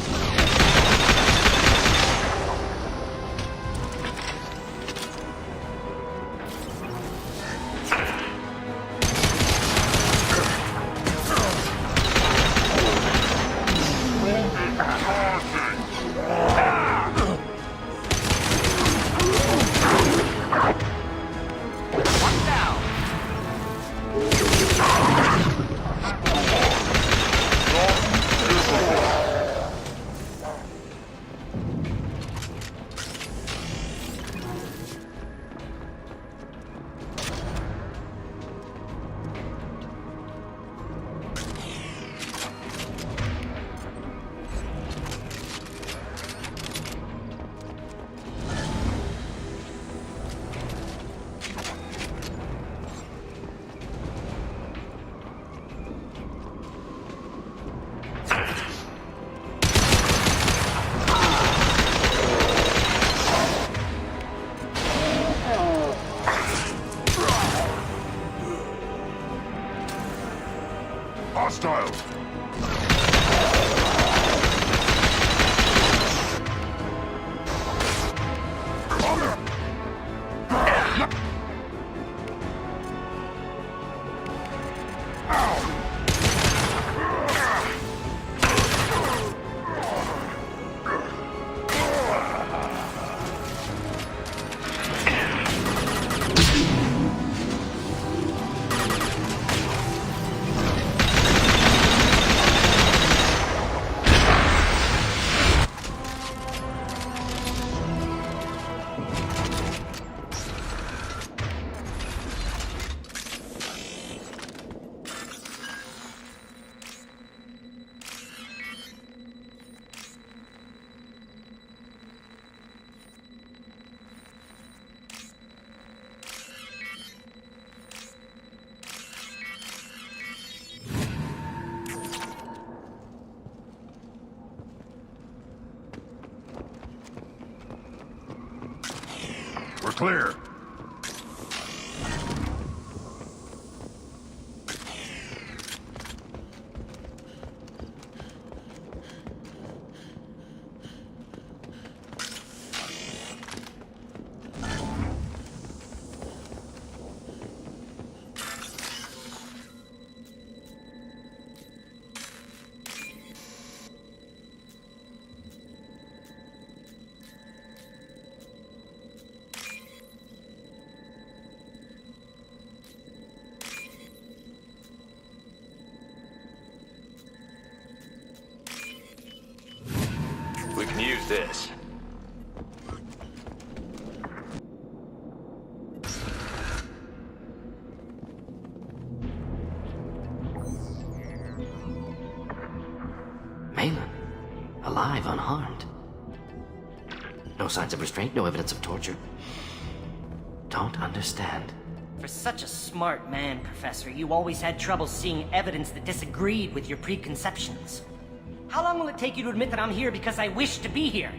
clear. We can use this. Malin, alive, unharmed. No signs of restraint, no evidence of torture. Don't understand. For such a smart man, Professor, you always had trouble seeing evidence that disagreed with your preconceptions. How long will it take you to admit that I'm here because I wish to be here?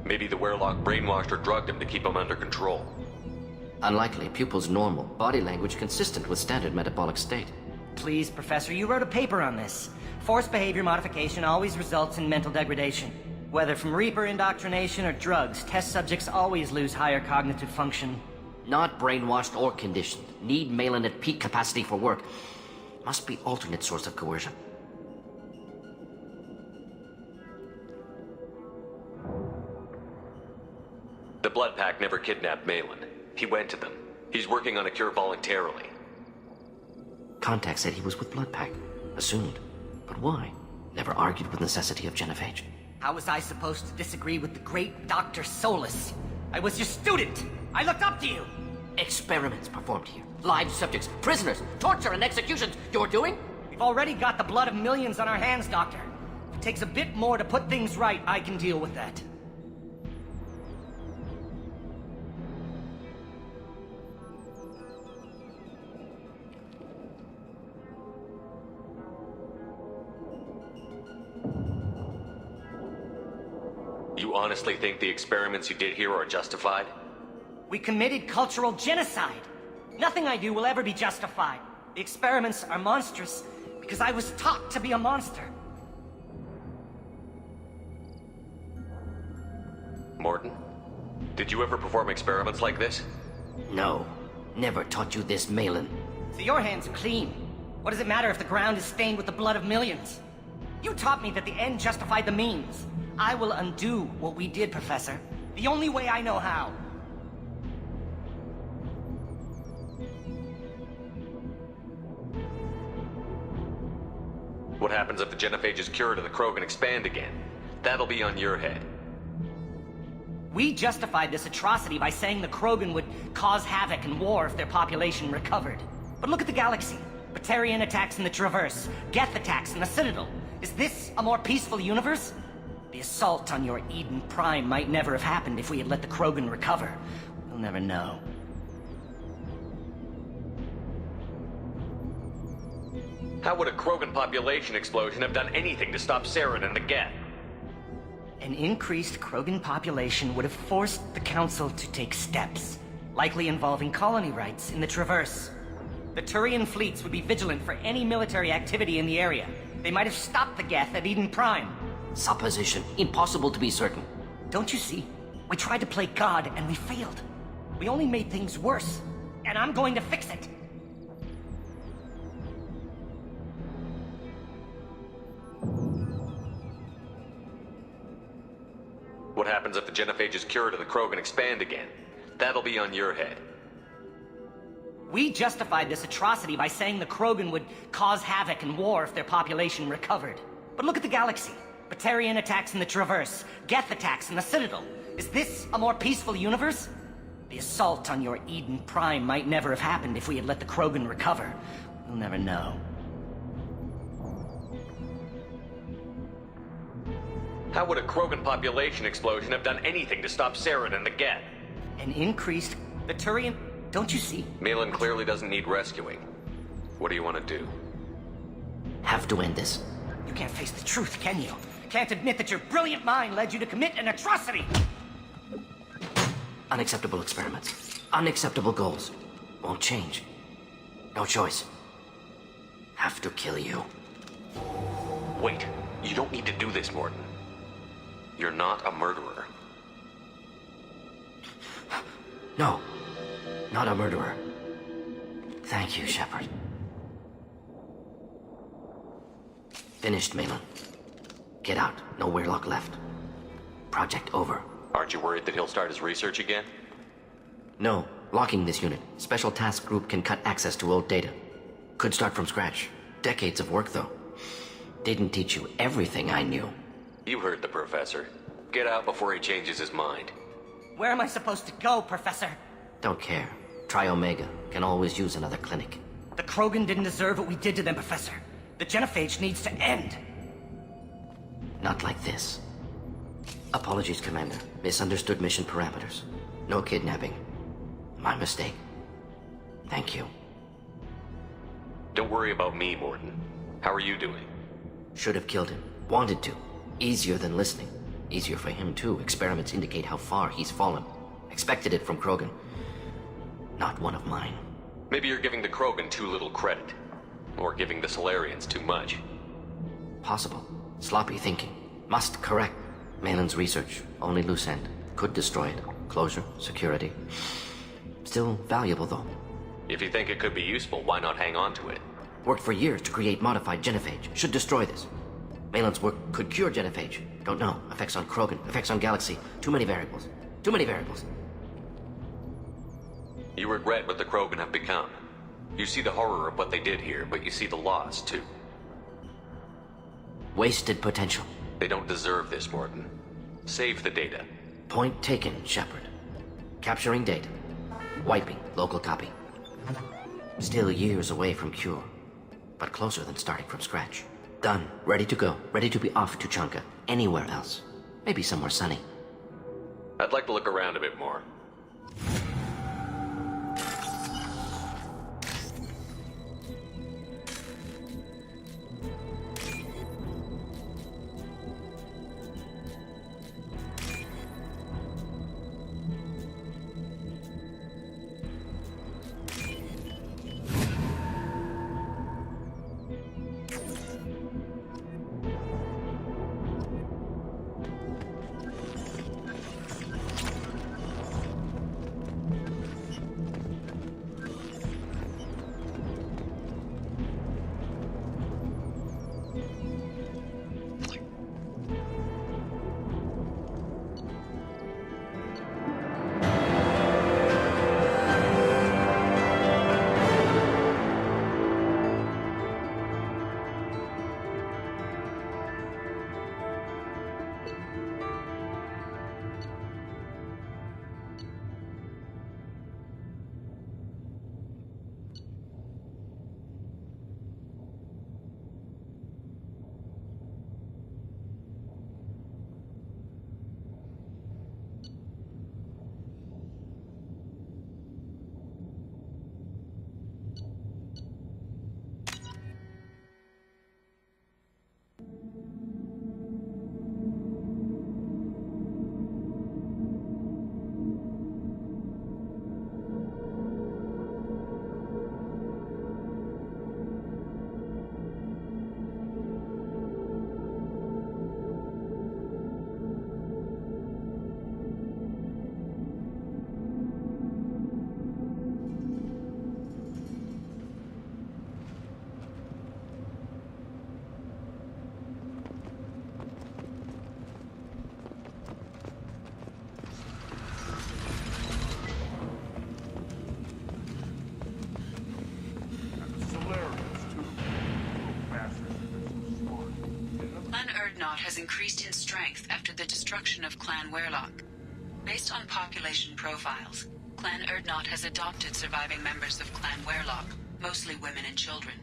Maybe the Werelock brainwashed or drugged him to keep him under control. Unlikely. Pupil's normal. Body language consistent with standard metabolic state. Please, Professor, you wrote a paper on this. Forced behavior modification always results in mental degradation. Whether from Reaper indoctrination or drugs, test subjects always lose higher cognitive function. Not brainwashed or conditioned. Need Malin at peak capacity for work. Must be alternate source of coercion. The Blood Pack never kidnapped Malin. He went to them. He's working on a cure voluntarily. Contact said he was with Blood Pack. Assumed. But why? Never argued with necessity of genophage. How was I supposed to disagree with the great Dr. Solus? I was your student! I looked up to you! Experiments performed here. Live subjects, prisoners, torture and executions. You're doing? We've already got the blood of millions on our hands, Doctor. If it takes a bit more to put things right, I can deal with that. You honestly think the experiments you did here are justified? We committed cultural genocide. Nothing I do will ever be justified. The experiments are monstrous because I was taught to be a monster. Morton, did you ever perform experiments like this? No. Never taught you this, Malin. So your hands are clean. What does it matter if the ground is stained with the blood of millions? You taught me that the end justified the means. I will undo what we did, Professor. The only way I know how. What happens if the Genophages cure to the Krogan expand again? That'll be on your head. We justified this atrocity by saying the Krogan would cause havoc and war if their population recovered. But look at the galaxy. Batarian attacks in the Traverse, Geth attacks in the Citadel. Is this a more peaceful universe? The assault on your Eden Prime might never have happened if we had let the Krogan recover. We'll never know. How would a Krogan population explosion have done anything to stop Saren and the Geth? An increased Krogan population would have forced the Council to take steps, likely involving colony rights in the Traverse. The Turian fleets would be vigilant for any military activity in the area. They might have stopped the Geth at Eden Prime. Supposition. Impossible to be certain. Don't you see? We tried to play God and we failed. We only made things worse. And I'm going to fix it. What happens if the Genophages cure to the Krogan expand again? That'll be on your head. We justified this atrocity by saying the Krogan would cause havoc and war if their population recovered. But look at the galaxy. Batarian attacks in the Traverse, Geth attacks in the Citadel. Is this a more peaceful universe? The assault on your Eden Prime might never have happened if we had let the Krogan recover. We'll never know. How would a Krogan population explosion have done anything to stop Saren and the Geth? An increased... The Turian... Don't you see? Malin clearly doesn't need rescuing. What do you want to do? Have to end this. You can't face the truth, can you? Can't admit that your brilliant mind led you to commit an atrocity! Unacceptable experiments. Unacceptable goals. Won't change. No choice. Have to kill you. Wait. You don't need to do this, Morton. You're not a murderer. No. Not a murderer. Thank you, Shepard. Finished, Malin. Get out. No Weirlock left. Project over. Aren't you worried that he'll start his research again? No. Locking this unit. Special task group can cut access to old data. Could start from scratch. Decades of work, though. Didn't teach you everything I knew. You heard the professor. Get out before he changes his mind. Where am I supposed to go, Professor? Don't care. Try Omega. Can always use another clinic. The Krogan didn't deserve what we did to them, Professor. The genophage needs to end. Not like this. Apologies, Commander. Misunderstood mission parameters. No kidnapping. My mistake. Thank you. Don't worry about me, Morton. How are you doing? Should have killed him. Wanted to. Easier than listening. Easier for him, too. Experiments indicate how far he's fallen. Expected it from Krogan. Not one of mine. Maybe you're giving the Krogan too little credit. Or giving the Solarians too much. Possible. Sloppy thinking. Must correct. Malin's research. Only loose end. Could destroy it. Closure. Security. Still valuable, though. If you think it could be useful, why not hang on to it? Worked for years to create modified genophage. Should destroy this. Malin's work could cure genophage. Don't know. Effects on Krogan. Effects on Galaxy. Too many variables. Too many variables. You regret what the Krogan have become. You see the horror of what they did here, but you see the loss, too. Wasted potential. They don't deserve this, Morton. Save the data. Point taken, Shepard. Capturing data. Wiping local copy. Still years away from cure, but closer than starting from scratch. Done. Ready to go. Ready to be off to Chunka. Anywhere else. Maybe somewhere sunny. I'd like to look around a bit more. Has increased in strength after the destruction of Clan Weirlock. Based on population profiles, Clan Erdnot has adopted surviving members of Clan Weirlock, mostly women and children.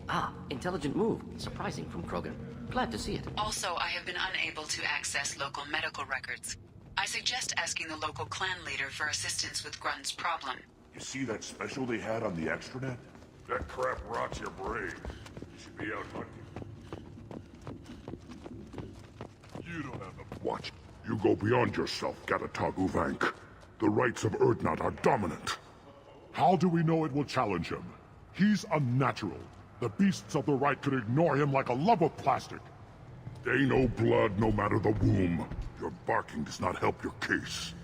Ah, intelligent move. Surprising from Krogan. Glad to see it. Also, I have been unable to access local medical records. I suggest asking the local clan leader for assistance with Grunt's problem. You see that special they had on the extranet? That crap rots your brain. Should be out hunting. You don't have the... Watch. You go beyond yourself, Gatatog Uvank. The rights of Urdnot are dominant. How do we know it will challenge him? He's unnatural. The beasts of the right could ignore him like a lump of plastic. They know blood no matter the womb. Your barking does not help your case.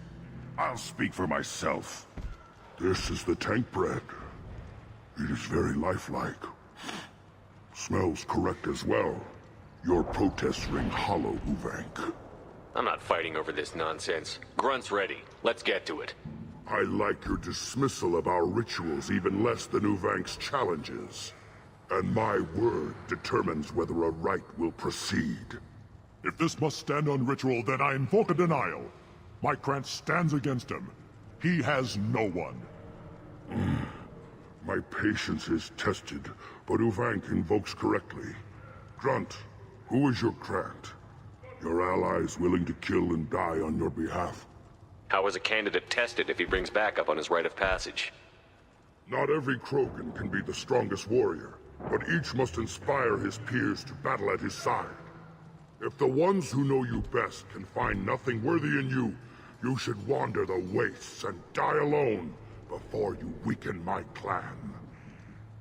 I'll speak for myself. This is the tank bread. It is very lifelike. Smells correct as well. Your protests ring hollow, Uvank. I'm not fighting over this nonsense. Grunt's ready. Let's get to it. I like your dismissal of our rituals even less than Uvank's challenges. And my word determines whether a rite will proceed. If this must stand on ritual, then I invoke a denial. My Krantz stands against him. He has no one. My patience is tested, but Uvank invokes correctly. Grunt, who is your Krant? Your allies willing to kill and die on your behalf? How is a candidate tested if he brings backup on his rite of passage? Not every Krogan can be the strongest warrior, but each must inspire his peers to battle at his side. If the ones who know you best can find nothing worthy in you, you should wander the wastes and die alone before you weaken my clan.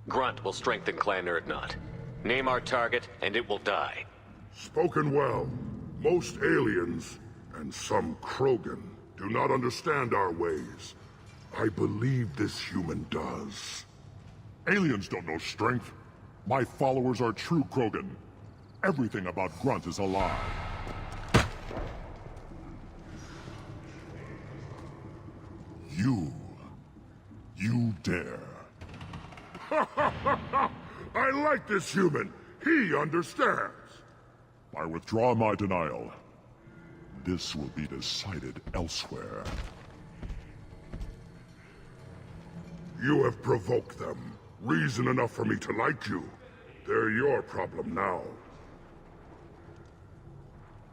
Grunt will strengthen Clan Urdnot. Name our target, and it will die. Spoken well. Most aliens, and some Krogan, do not understand our ways. I believe this human does. Aliens don't know strength. My followers are true Krogan. Everything about Grunt is a lie. You dare. I like this human. He understands. I withdraw my denial. This will be decided elsewhere. You have provoked them. Reason enough for me to like you. They're your problem now.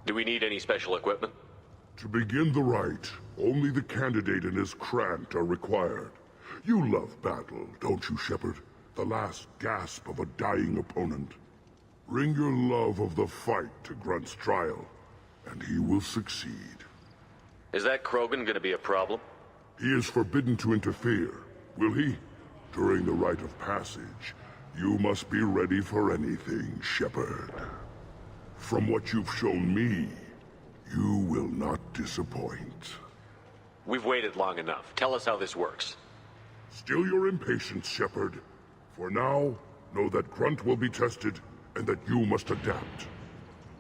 Do we need any special equipment? To begin the rite, only the candidate and his Krant are required. You love battle, don't you, Shepard? The last gasp of a dying opponent. Bring your love of the fight to Grunt's trial, and he will succeed. Is that Krogan gonna be a problem? He is forbidden to interfere, will he? During the rite of passage, you must be ready for anything, Shepard. From what you've shown me, you will not disappoint. We've waited long enough. Tell us how this works. Still your impatience, Shepard. For now, know that Grunt will be tested, and that you must adapt.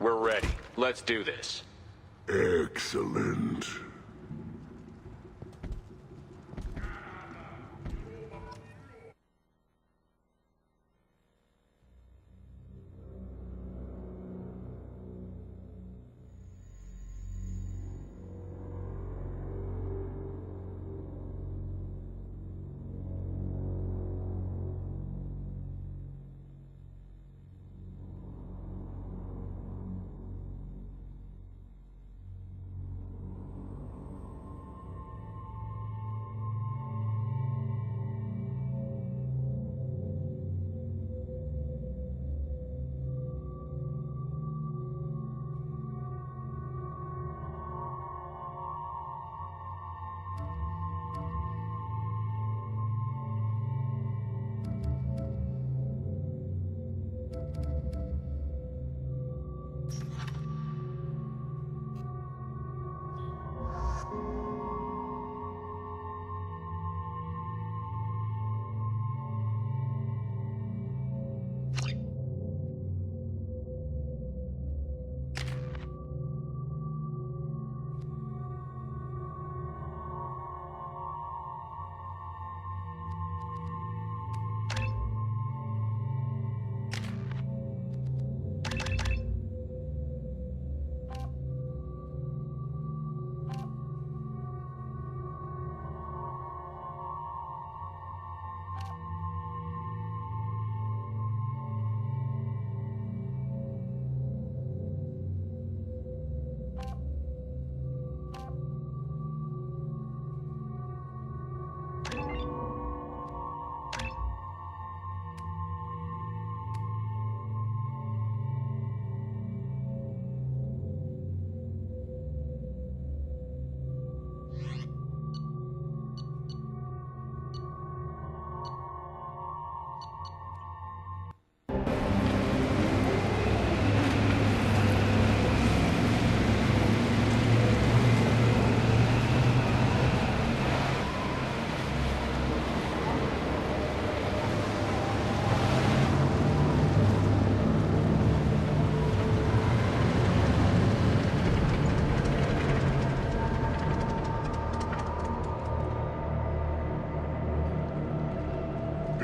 We're ready. Let's do this. Excellent.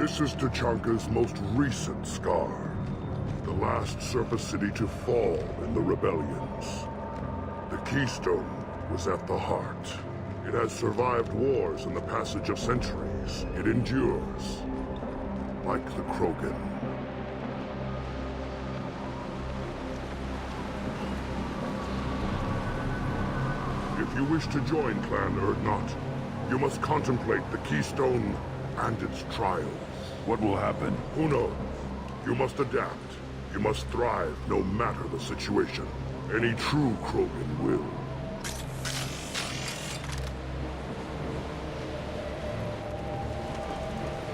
This is Tachanka's most recent scar. The last surface city to fall in the rebellions. The Keystone was at the heart. It has survived wars and the passage of centuries. It endures. Like the Krogan. If you wish to join Clan Urdnot, you must contemplate the Keystone and its trials. What will happen? Who knows? You must adapt. You must thrive no matter the situation. Any true Krogan will.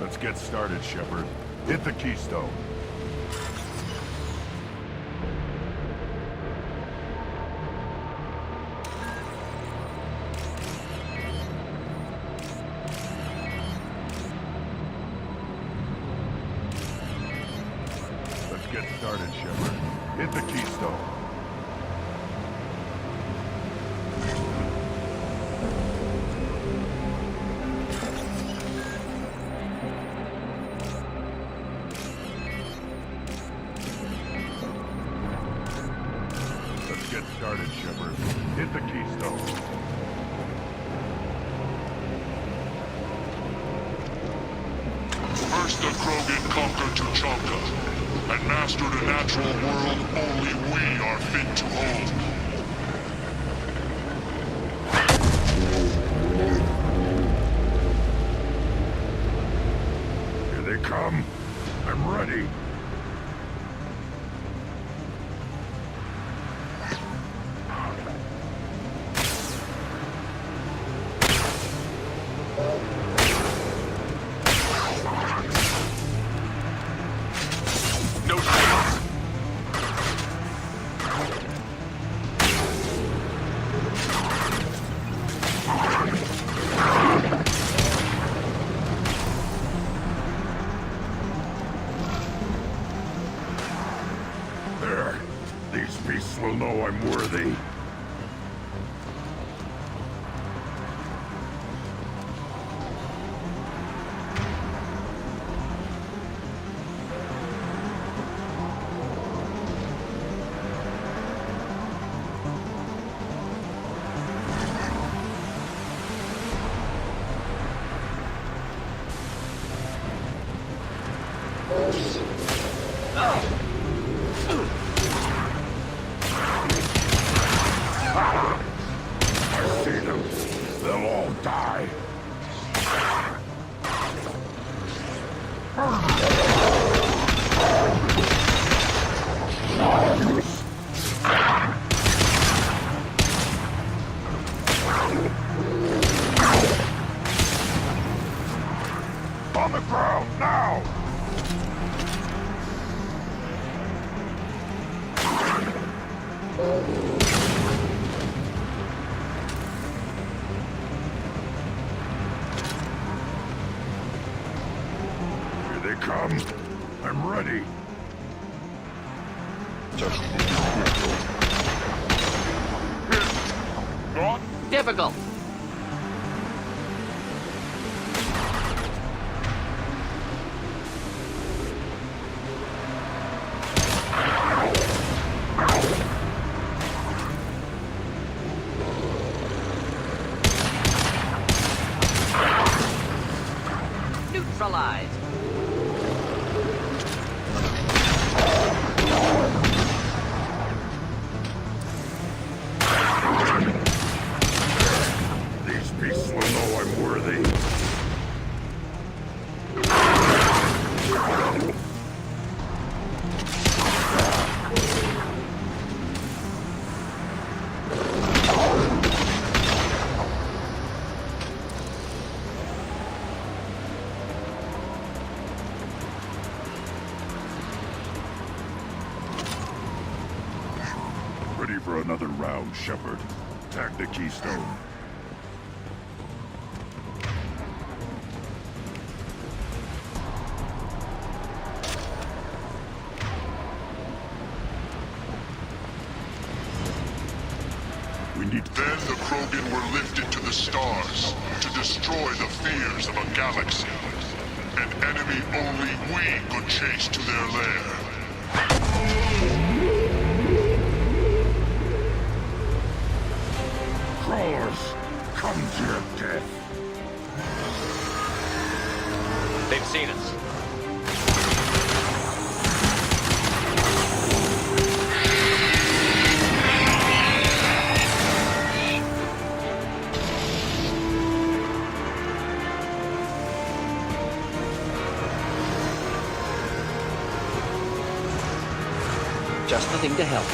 Let's get started, Shepard. Hit the Keystone. Let's get started, Shepard. Hit the Keystone. Let's get started, Shepard. Hit the Keystone. First the Krogan conquered Tuchanka, and mastered a natural world only we are fit to hold. Here they come. I'm ready. No chance. There. These beasts will know I'm worthy. I see them. They'll all die. On the ground, now! Here they come. I'm ready. Difficult. Neutralized. These beasts will know I'm worthy. Ready for another round, Shepard. Attack the Keystone. We need... Then the Krogan were lifted to the stars to destroy the fears of a galaxy. An enemy only we could chase to their lair. Crawlers, come to your death. They've seen us. Just the thing to help.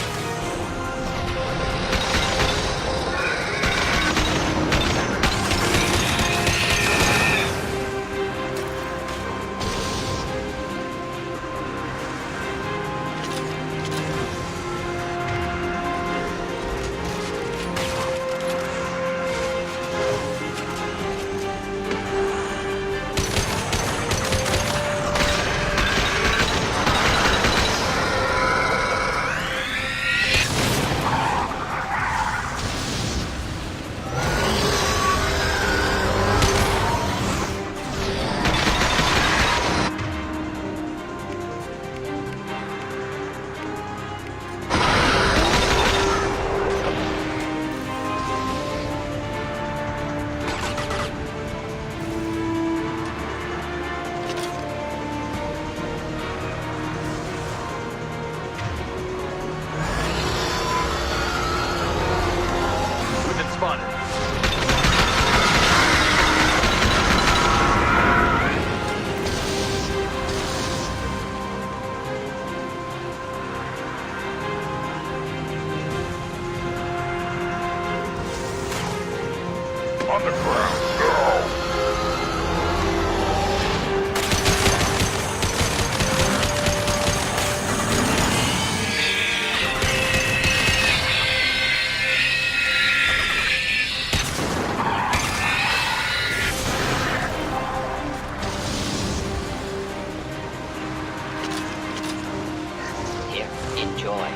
On the ground, now! Here, enjoy.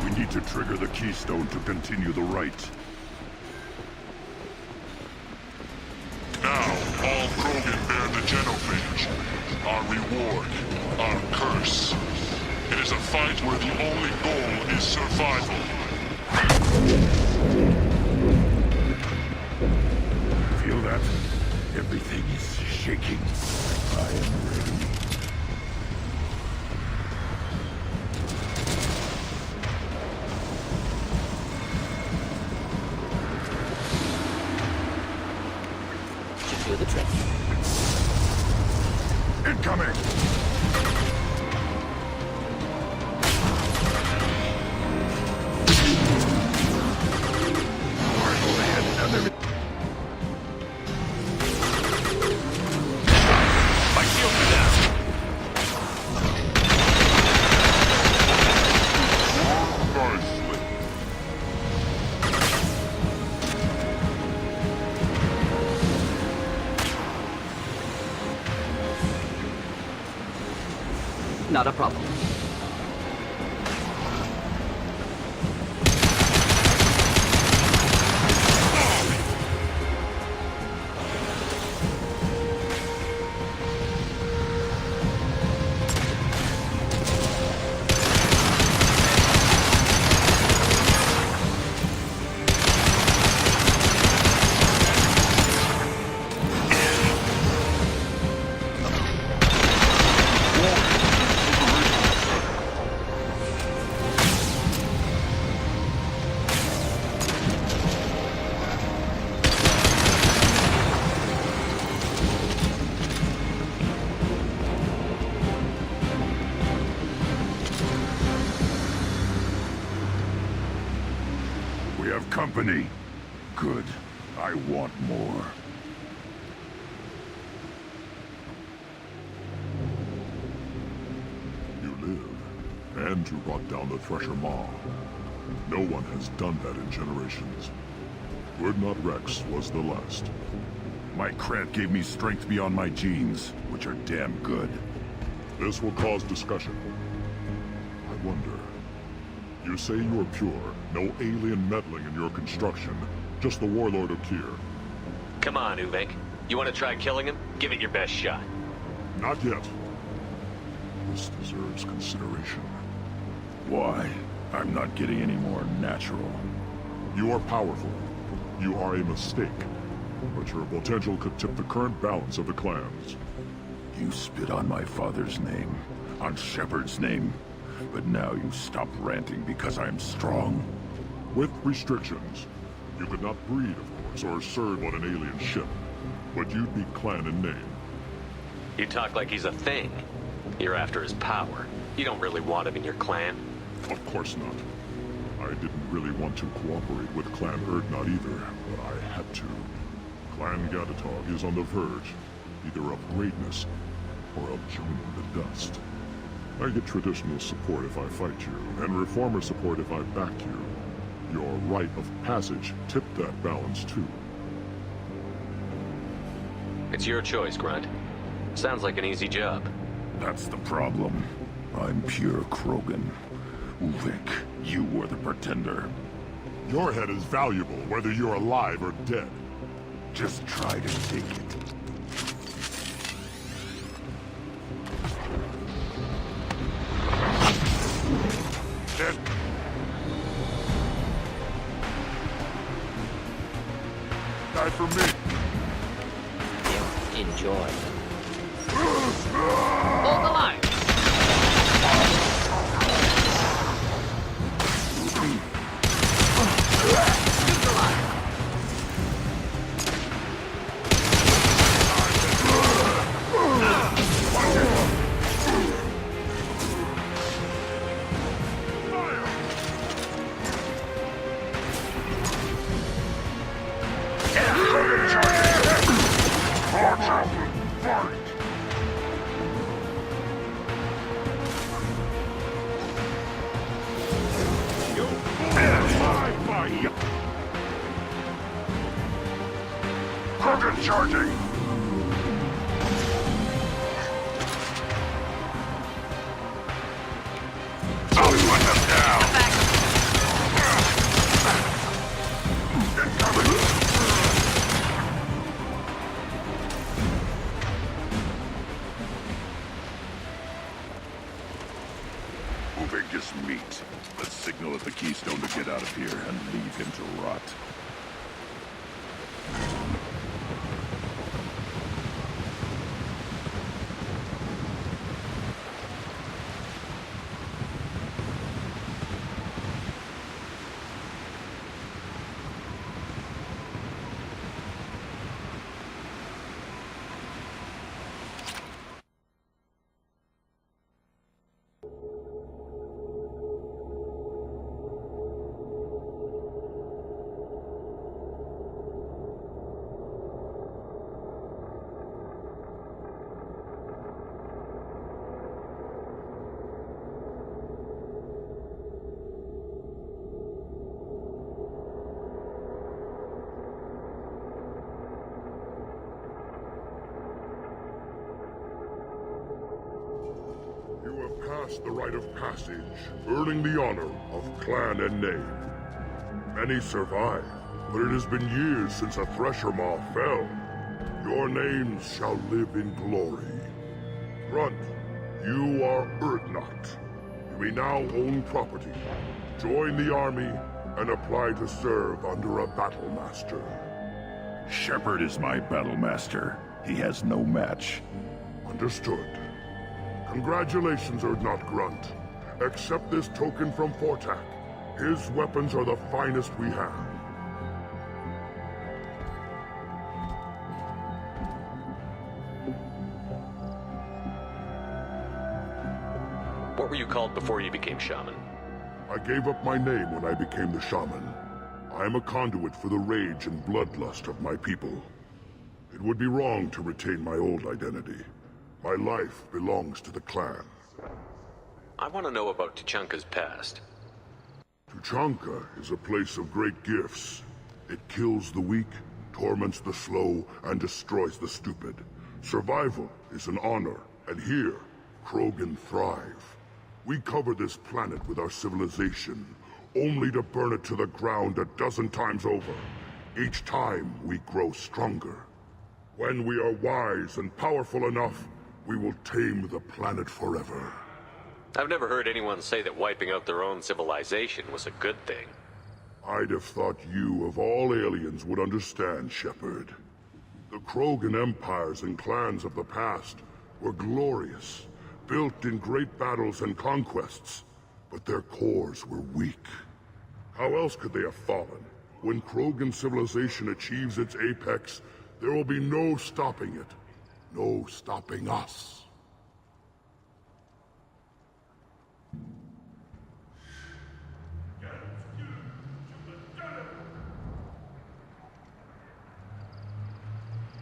We need to trigger the keystone to continue the rite. Now, all Krogan bear the genophage. Our reward, our curse. It is a fight where the only goal is survival. Feel that? Everything is shaking. I am ready. Should do the trick. Incoming! My shields are down. Nicely. Not a problem. company. Good. I want more. You live, and to rot down the Thresher Maw. No one has done that in generations. Urdnot Rex was the last. My cred gave me strength beyond my genes, which are damn good. This will cause discussion. I wonder. You say you are pure, no alien meddling in your construction, just the Warlord Okir. Come on, Uvek. You want to try killing him? Give it your best shot. Not yet. This deserves consideration. Why? I'm not getting any more natural. You are powerful. You are a mistake. But your potential could tip the current balance of the clans. You spit on my father's name, on Shepard's name, but now you stop ranting because I'm strong. With restrictions. You could not breed, of course, or serve on an alien ship. But you'd be clan in name. You talk like he's a thing. You're after his power. You don't really want him in your clan. Of course not. I didn't really want to cooperate with Clan Urdnot either, but I had to. Clan Gatatog is on the verge, either of greatness or of joining the dust. I get traditional support if I fight you, and reformer support if I back you. Your rite of passage tipped that balance too. It's your choice, Grunt. Sounds like an easy job. That's the problem. I'm pure Krogan. Uvek, you were the pretender. Your head is valuable, whether you're alive or dead. Just try to take it. Dead. Die for me. Enjoy. Hold the line. Krogan charging! I'll put them down! Incoming! Uvek is meat. Let's signal at the Keystone to get out of here and leave him to rot. Passed the rite of passage, earning the honor of clan and name. Many survive, but it has been years since a Thresher Maw fell. Your names shall live in glory. Grunt, you are Urdnot. You may now own property. Join the army and apply to serve under a battle master. Shepard is my battle master. He has no match. Understood. Congratulations, Urdnot Grunt. Accept this token from Fortak. His weapons are the finest we have. What were you called before you became shaman? I gave up my name when I became the shaman. I am a conduit for the rage and bloodlust of my people. It would be wrong to retain my old identity. My life belongs to the clan. I want to know about Tuchanka's past. Tuchanka is a place of great gifts. It kills the weak, torments the slow, and destroys the stupid. Survival is an honor, and here, Krogan thrive. We cover this planet with our civilization, only to burn it to the ground a dozen times over. Each time, we grow stronger. When we are wise and powerful enough, we will tame the planet forever. I've never heard anyone say that wiping out their own civilization was a good thing. I'd have thought you, of all aliens, would understand, Shepard. The Krogan empires and clans of the past were glorious, built in great battles and conquests, but their cores were weak. How else could they have fallen? When Krogan civilization achieves its apex, there will be no stopping it. No stopping us.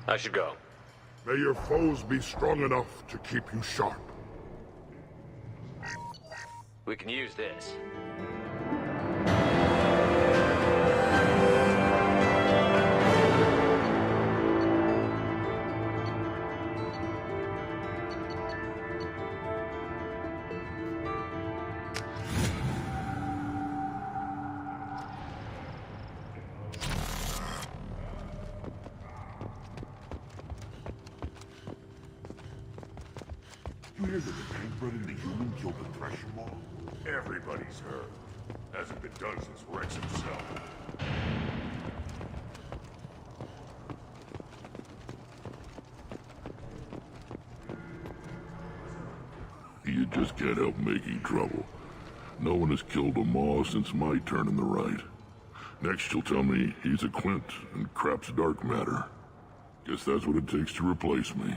I should go. May your foes be strong enough to keep you sharp. We can use this. You hear that the tank-bred and the human killed the Thresher Maw? Everybody's heard. Hasn't been done since Rex himself. You just can't help making trouble. No one has killed a Maw since my turn in the right. Next you'll tell me he's a Quint and crap's dark matter. Guess that's what it takes to replace me.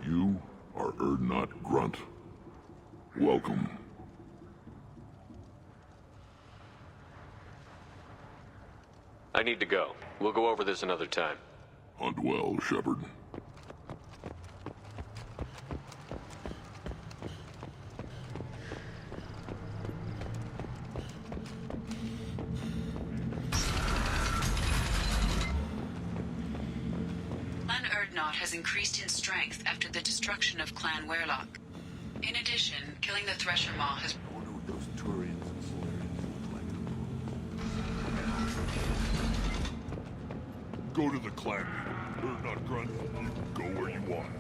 You are Urdnot Grunt. Welcome. I need to go. We'll go over this another time. Hunt well, Shepard. Clan Urdnot has increased in strength after the destruction of Clan Werlock. In addition, killing the Thresher Maw has... I wonder what those Turians and Solarians look like. Go to the clan. Urdnot Grunt, you can go where you want.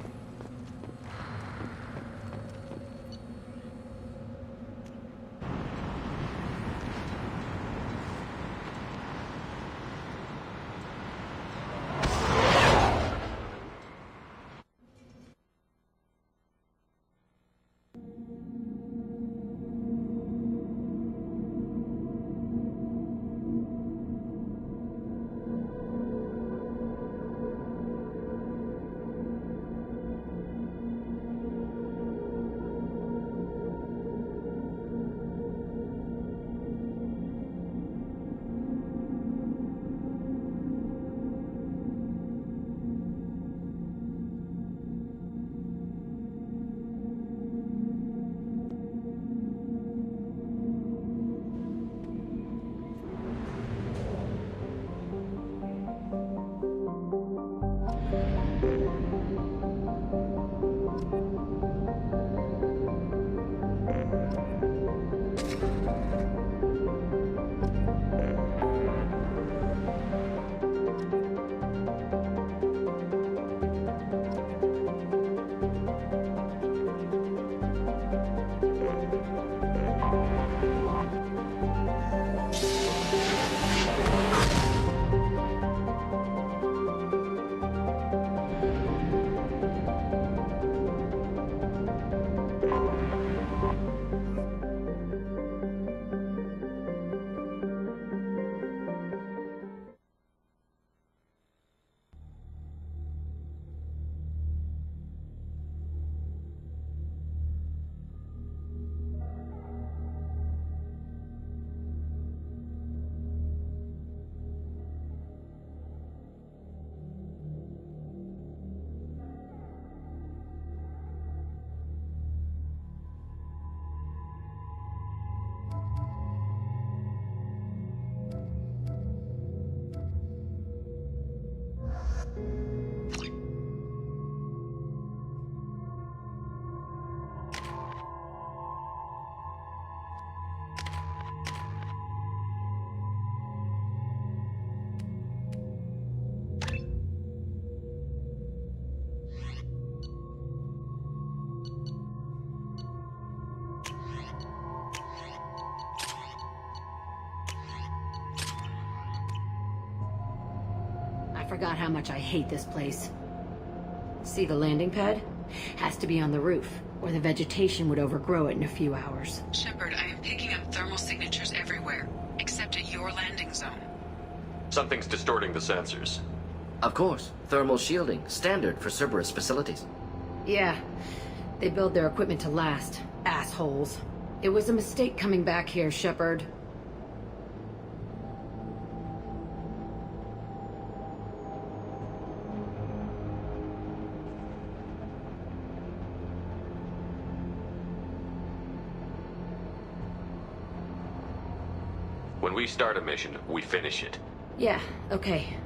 forgot how much I hate this place. See the landing pad? Has to be on the roof, or the vegetation would overgrow it in a few hours. Shepard, I am picking up thermal signatures everywhere, except at your landing zone. Something's distorting the sensors. Of course. Thermal shielding. Standard for Cerberus facilities. Yeah. They build their equipment to last. Assholes. It was a mistake coming back here, Shepard. When we start a mission, we finish it. Yeah, okay.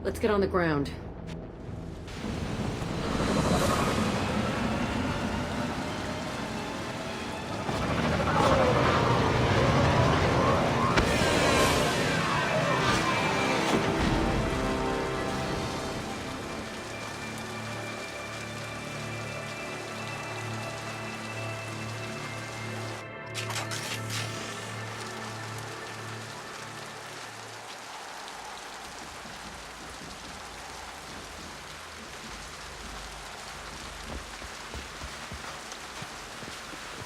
Let's get on the ground.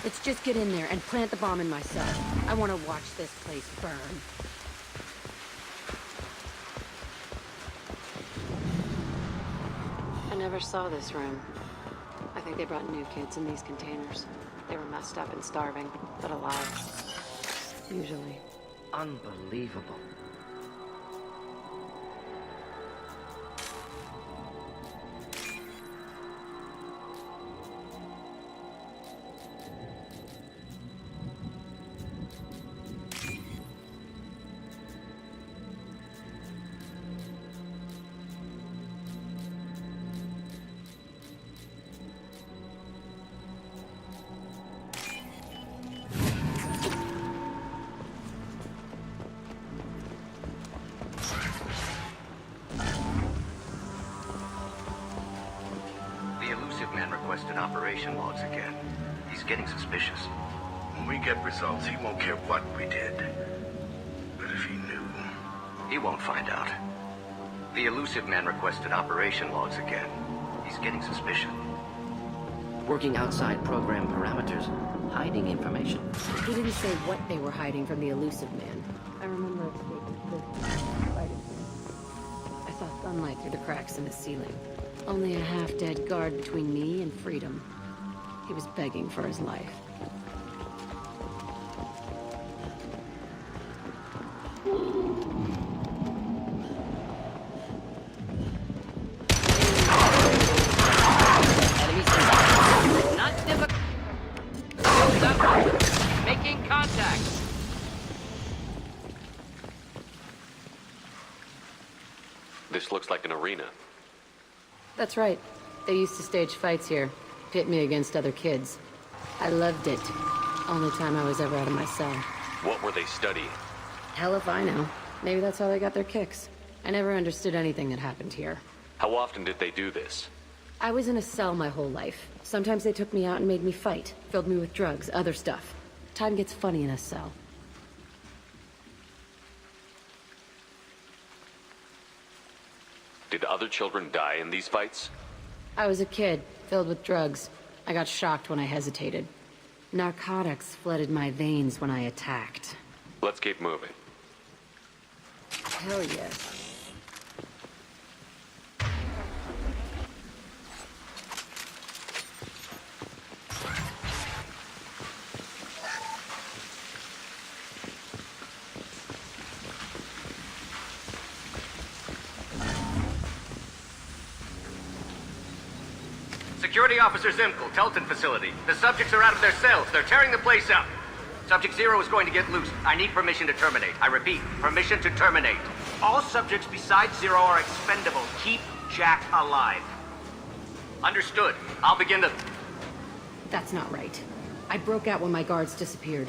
Let's just get in there and plant the bomb in my cell. I want to watch this place burn. I never saw this room. I think they brought new kids in these containers. They were messed up and starving, but alive. Usually. Unbelievable. Operation logs again. He's getting suspicious. When we get results, he won't care what we did. But if he knew... He won't find out. The elusive man requested operation logs again. He's getting suspicious. Working outside program parameters, hiding information. He didn't say what they were hiding from the elusive man. I remember fighting. I saw sunlight through the cracks in the ceiling. Only a half-dead guard between me and freedom. He was begging for his life. Not difficult. Skills up. Making contact. This looks like an arena. That's right. They used to stage fights here. Pit me against other kids. I loved it. Only time I was ever out of my cell. What were they studying? Hell if I know. Maybe that's how they got their kicks. I never understood anything that happened here. How often did they do this? I was in a cell my whole life. Sometimes they took me out and made me fight. Filled me with drugs, other stuff. Time gets funny in a cell. Did other children die in these fights? I was a kid, filled with drugs. I got shocked when I hesitated. Narcotics flooded my veins when I attacked. Let's keep moving. Hell yes. Security Officer Zimkel, Telton facility. The subjects are out of their cells. They're tearing the place up. Subject Zero is going to get loose. I need permission to terminate. I repeat, permission to terminate. All subjects besides Zero are expendable. Keep Jack alive. Understood. I'll begin the... That's not right. I broke out when my guards disappeared.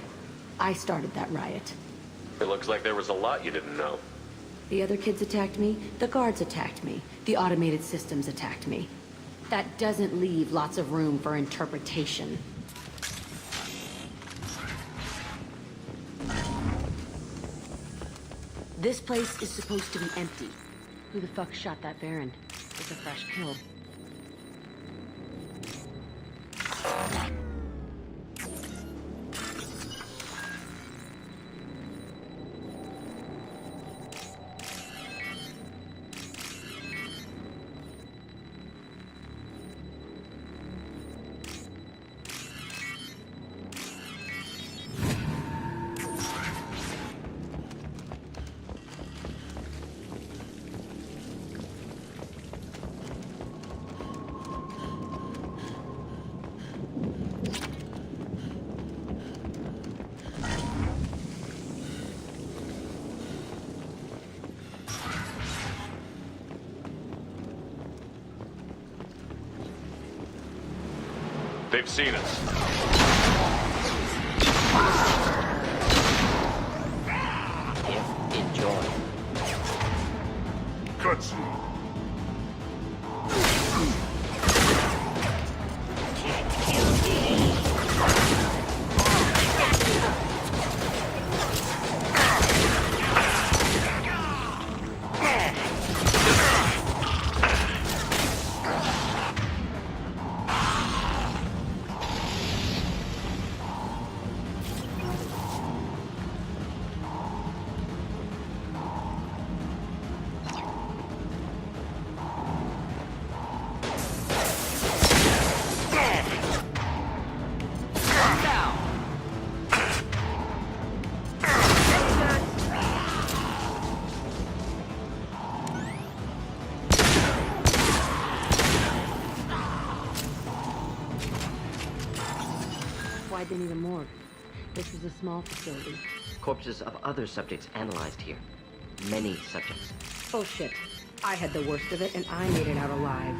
I started that riot. It looks like there was a lot you didn't know. The other kids attacked me, the guards attacked me, the automated systems attacked me. That doesn't leave lots of room for interpretation. This place is supposed to be empty. Who the fuck shot that Baron? It's a fresh kill. They've seen us. Enjoy. Cutscene. Why'd they need a morgue? This is a small facility. Corpses of other subjects analyzed here. Many subjects. Bullshit. I had the worst of it, and I made it out alive.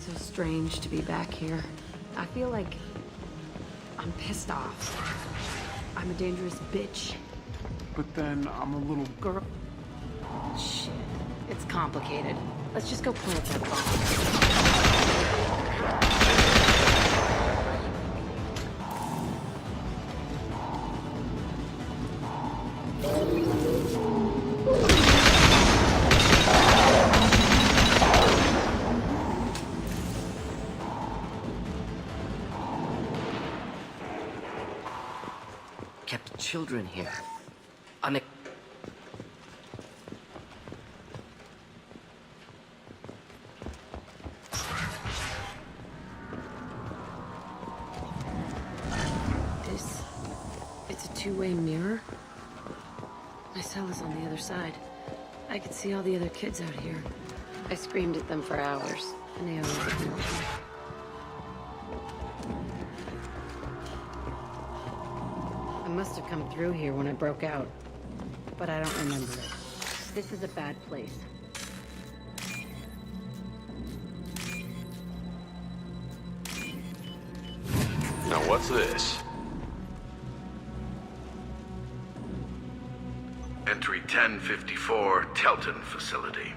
So strange to be back here. I feel like I'm pissed off. I'm a dangerous bitch. But then I'm a little girl. Shit. It's complicated. Let's just go plant that bomb. Kept children here. It's a two-way mirror. My cell is on the other side. I could see all the other kids out here. I screamed at them for hours, and they always ignored me. I must have come through here when I broke out, but I don't remember it. This is a bad place. Now what's this? Entry 1054, Telton Facility.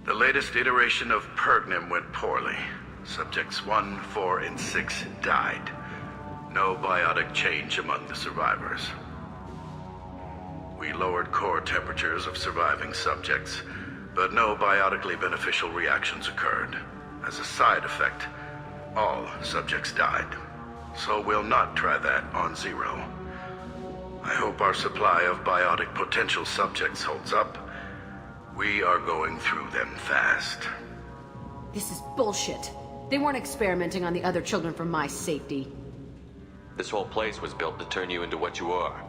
The latest iteration of Pergnim went poorly. Subjects 1, 4, and 6 died. No biotic change among the survivors. We lowered core temperatures of surviving subjects, but no biotically beneficial reactions occurred. As a side effect, all subjects died. So we'll not try that on Zero. I hope our supply of biotic potential subjects holds up. We are going through them fast. This is bullshit. They weren't experimenting on the other children for my safety. This whole place was built to turn you into what you are.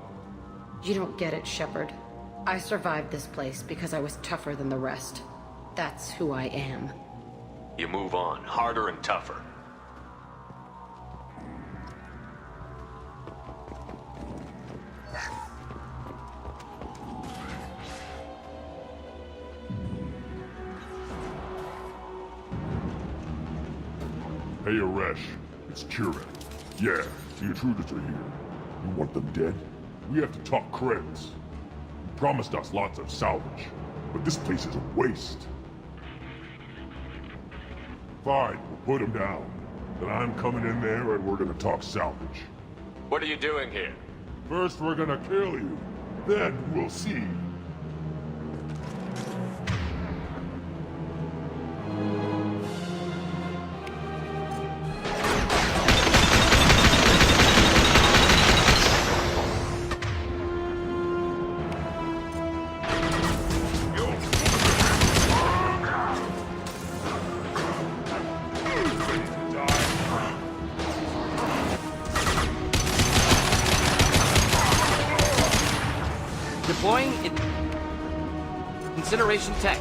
You don't get it, Shepard. I survived this place because I was tougher than the rest. That's who I am. You move on, harder and tougher. Hey, Aresh. It's Kieran. Yeah, the intruders are here. You want them dead? We have to talk credits. You promised us lots of salvage, but this place is a waste. Fine, we'll put them down. Then I'm coming in there and we're gonna talk salvage. What are you doing here? First, we're gonna kill you. Then we'll see. Deploying incineration tech.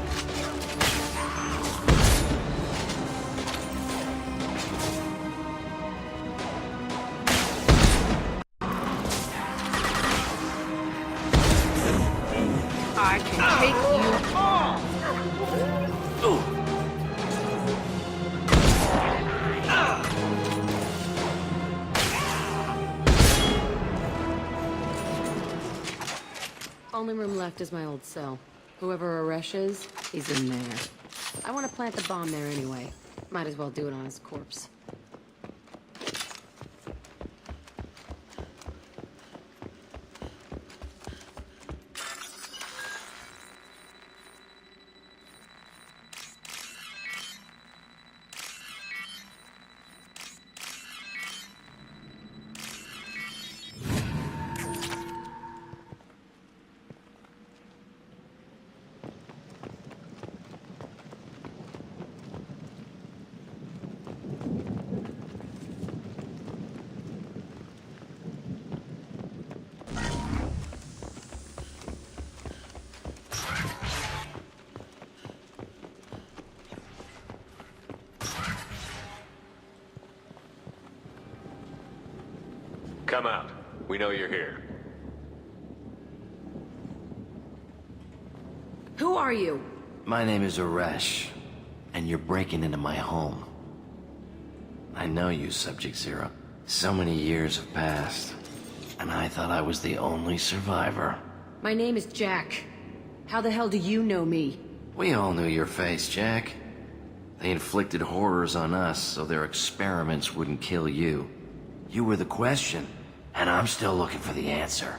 I can take you. Only room left is my old cell. Whoever Aresh is, he's in there. I want to plant the bomb there anyway. Might as well do it on his corpse. Come out. We know you're here. Who are you? My name is Aresh, and you're breaking into my home. I know you, Subject Zero. So many years have passed, and I thought I was the only survivor. My name is Jack. How the hell do you know me? We all knew your face, Jack. They inflicted horrors on us so their experiments wouldn't kill you. You were the question, and I'm still looking for the answer.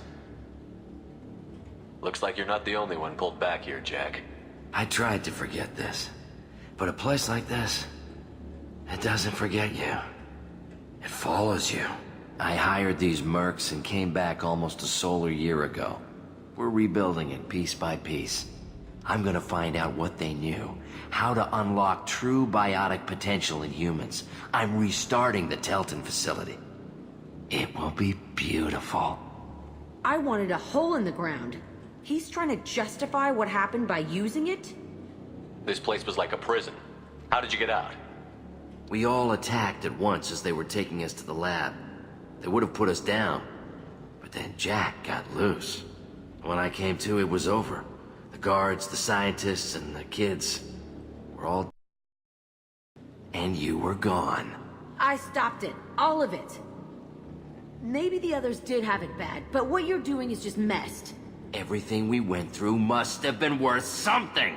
Looks like you're not the only one pulled back here, Jack. I tried to forget this, but a place like this, it doesn't forget you. It follows you. I hired these mercs and came back almost a solar year ago. We're rebuilding it piece by piece. I'm gonna find out what they knew, how to unlock true biotic potential in humans. I'm restarting the Telton facility. It will be beautiful. I wanted a hole in the ground. He's trying to justify what happened by using it? This place was like a prison. How did you get out? We all attacked at once as they were taking us to the lab. They would have put us down, but then Jack got loose. When I came to, it was over. The guards, the scientists, and the kids were all... And you were gone. I stopped it. All of it. Maybe the others did have it bad, but what you're doing is just messed. Everything we went through must have been worth something!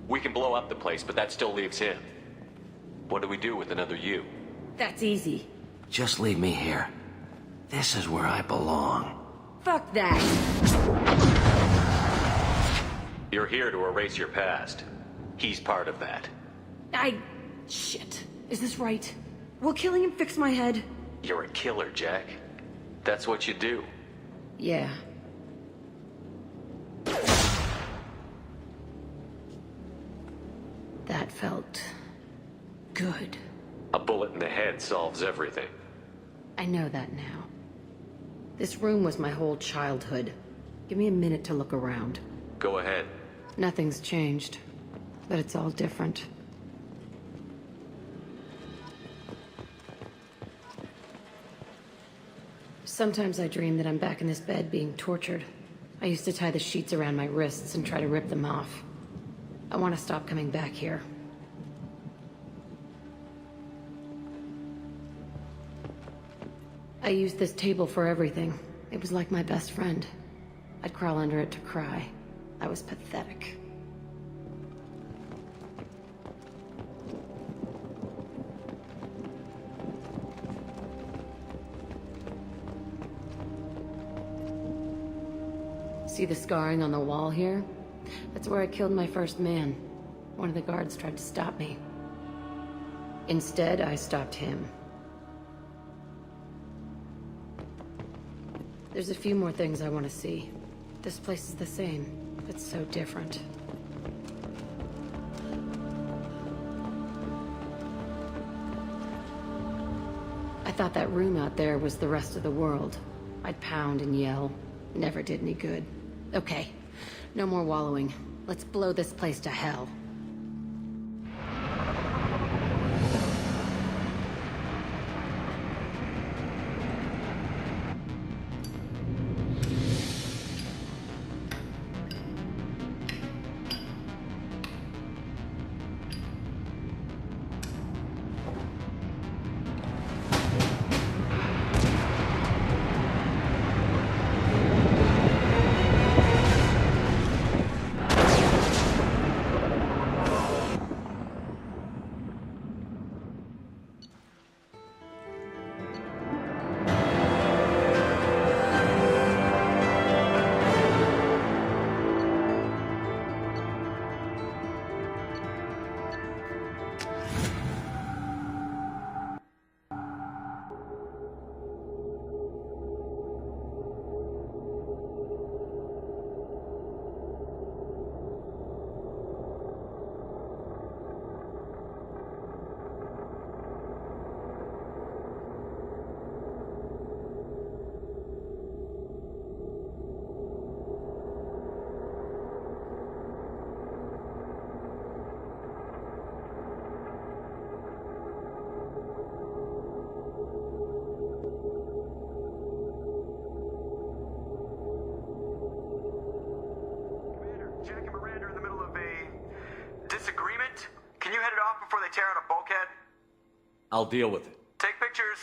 We can blow up the place, but that still leaves him. What do we do with another you? That's easy. Just leave me here. This is where I belong. Fuck that. You're here to erase your past. He's part of that. Shit. Is this right? Will killing him fix my head? You're a killer, Jack. That's what you do. Yeah. That felt... good. A bullet in the head solves everything. I know that now. This room was my whole childhood. Give me a minute to look around. Go ahead. Nothing's changed, but it's all different. Sometimes I dream that I'm back in this bed being tortured. I used to tie the sheets around my wrists and try to rip them off. I want to stop coming back here. I used this table for everything. It was like my best friend. I'd crawl under it to cry. I was pathetic. See the scarring on the wall here? That's where I killed my first man. One of the guards tried to stop me. Instead, I stopped him. There's a few more things I want to see. This place is the same, but so different. I thought that room out there was the rest of the world. I'd pound and yell. Never did any good. Okay, no more wallowing. Let's blow this place to hell. I'll deal with it. Take pictures.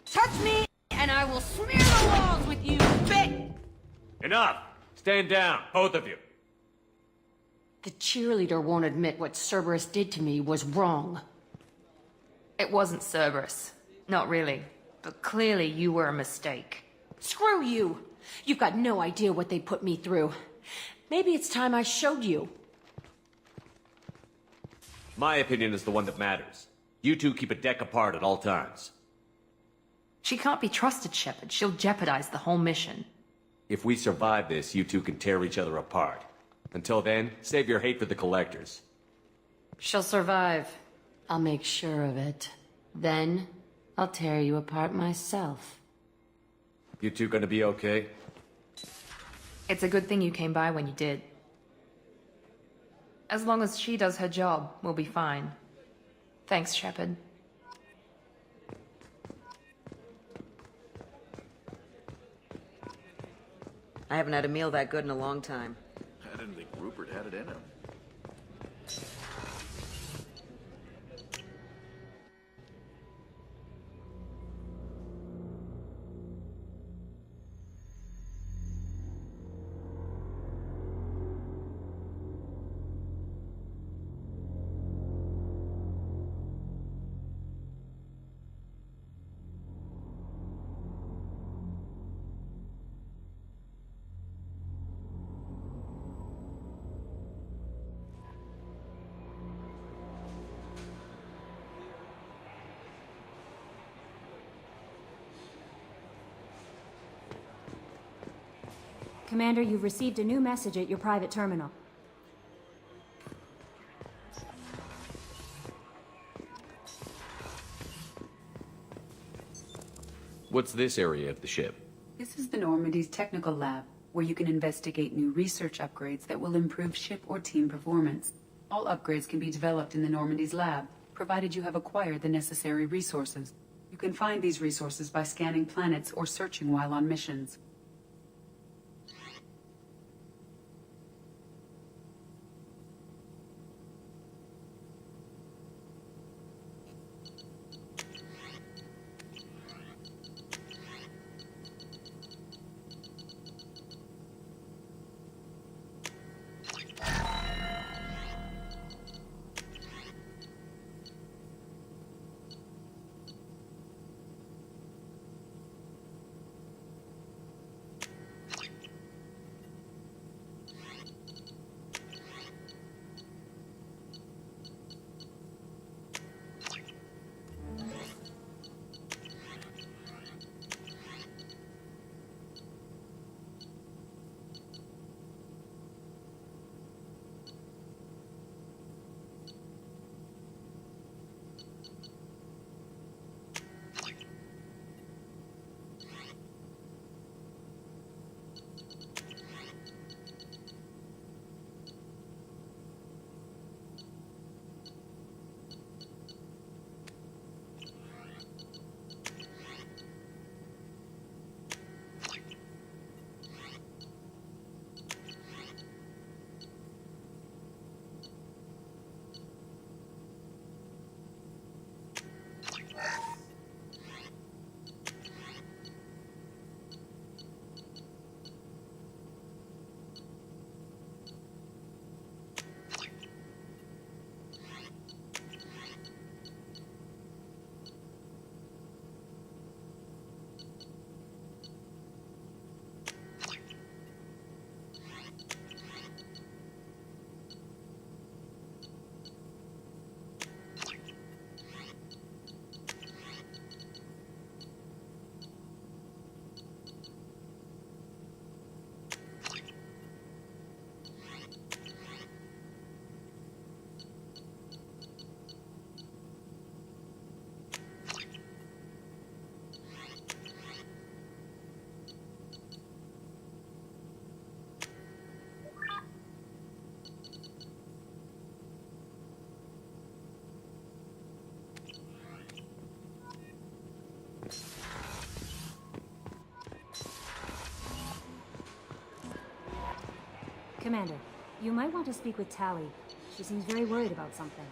Touch me, and I will smear the walls with you, spit! Enough! Stand down, both of you. The cheerleader won't admit what Cerberus did to me was wrong. It wasn't Cerberus. Not really. But clearly you were a mistake. Screw you! You've got no idea what they put me through. Maybe it's time I showed you. My opinion is the one that matters. You two keep a deck apart at all times. She can't be trusted, Shepard. She'll jeopardize the whole mission. If we survive this, you two can tear each other apart. Until then, save your hate for the Collectors. She'll survive. I'll make sure of it. Then, I'll tear you apart myself. You two gonna be okay? It's a good thing you came by when you did. As long as she does her job, we'll be fine. Thanks, Shepard. I haven't had a meal that good in a long time. I didn't think Rupert had it in him. Commander, you've received a new message at your private terminal. What's this area of the ship? This is the Normandy's technical lab, where you can investigate new research upgrades that will improve ship or team performance. All upgrades can be developed in the Normandy's lab, provided you have acquired the necessary resources. You can find these resources by scanning planets or searching while on missions. Commander, you might want to speak with Tally. She seems very worried about something.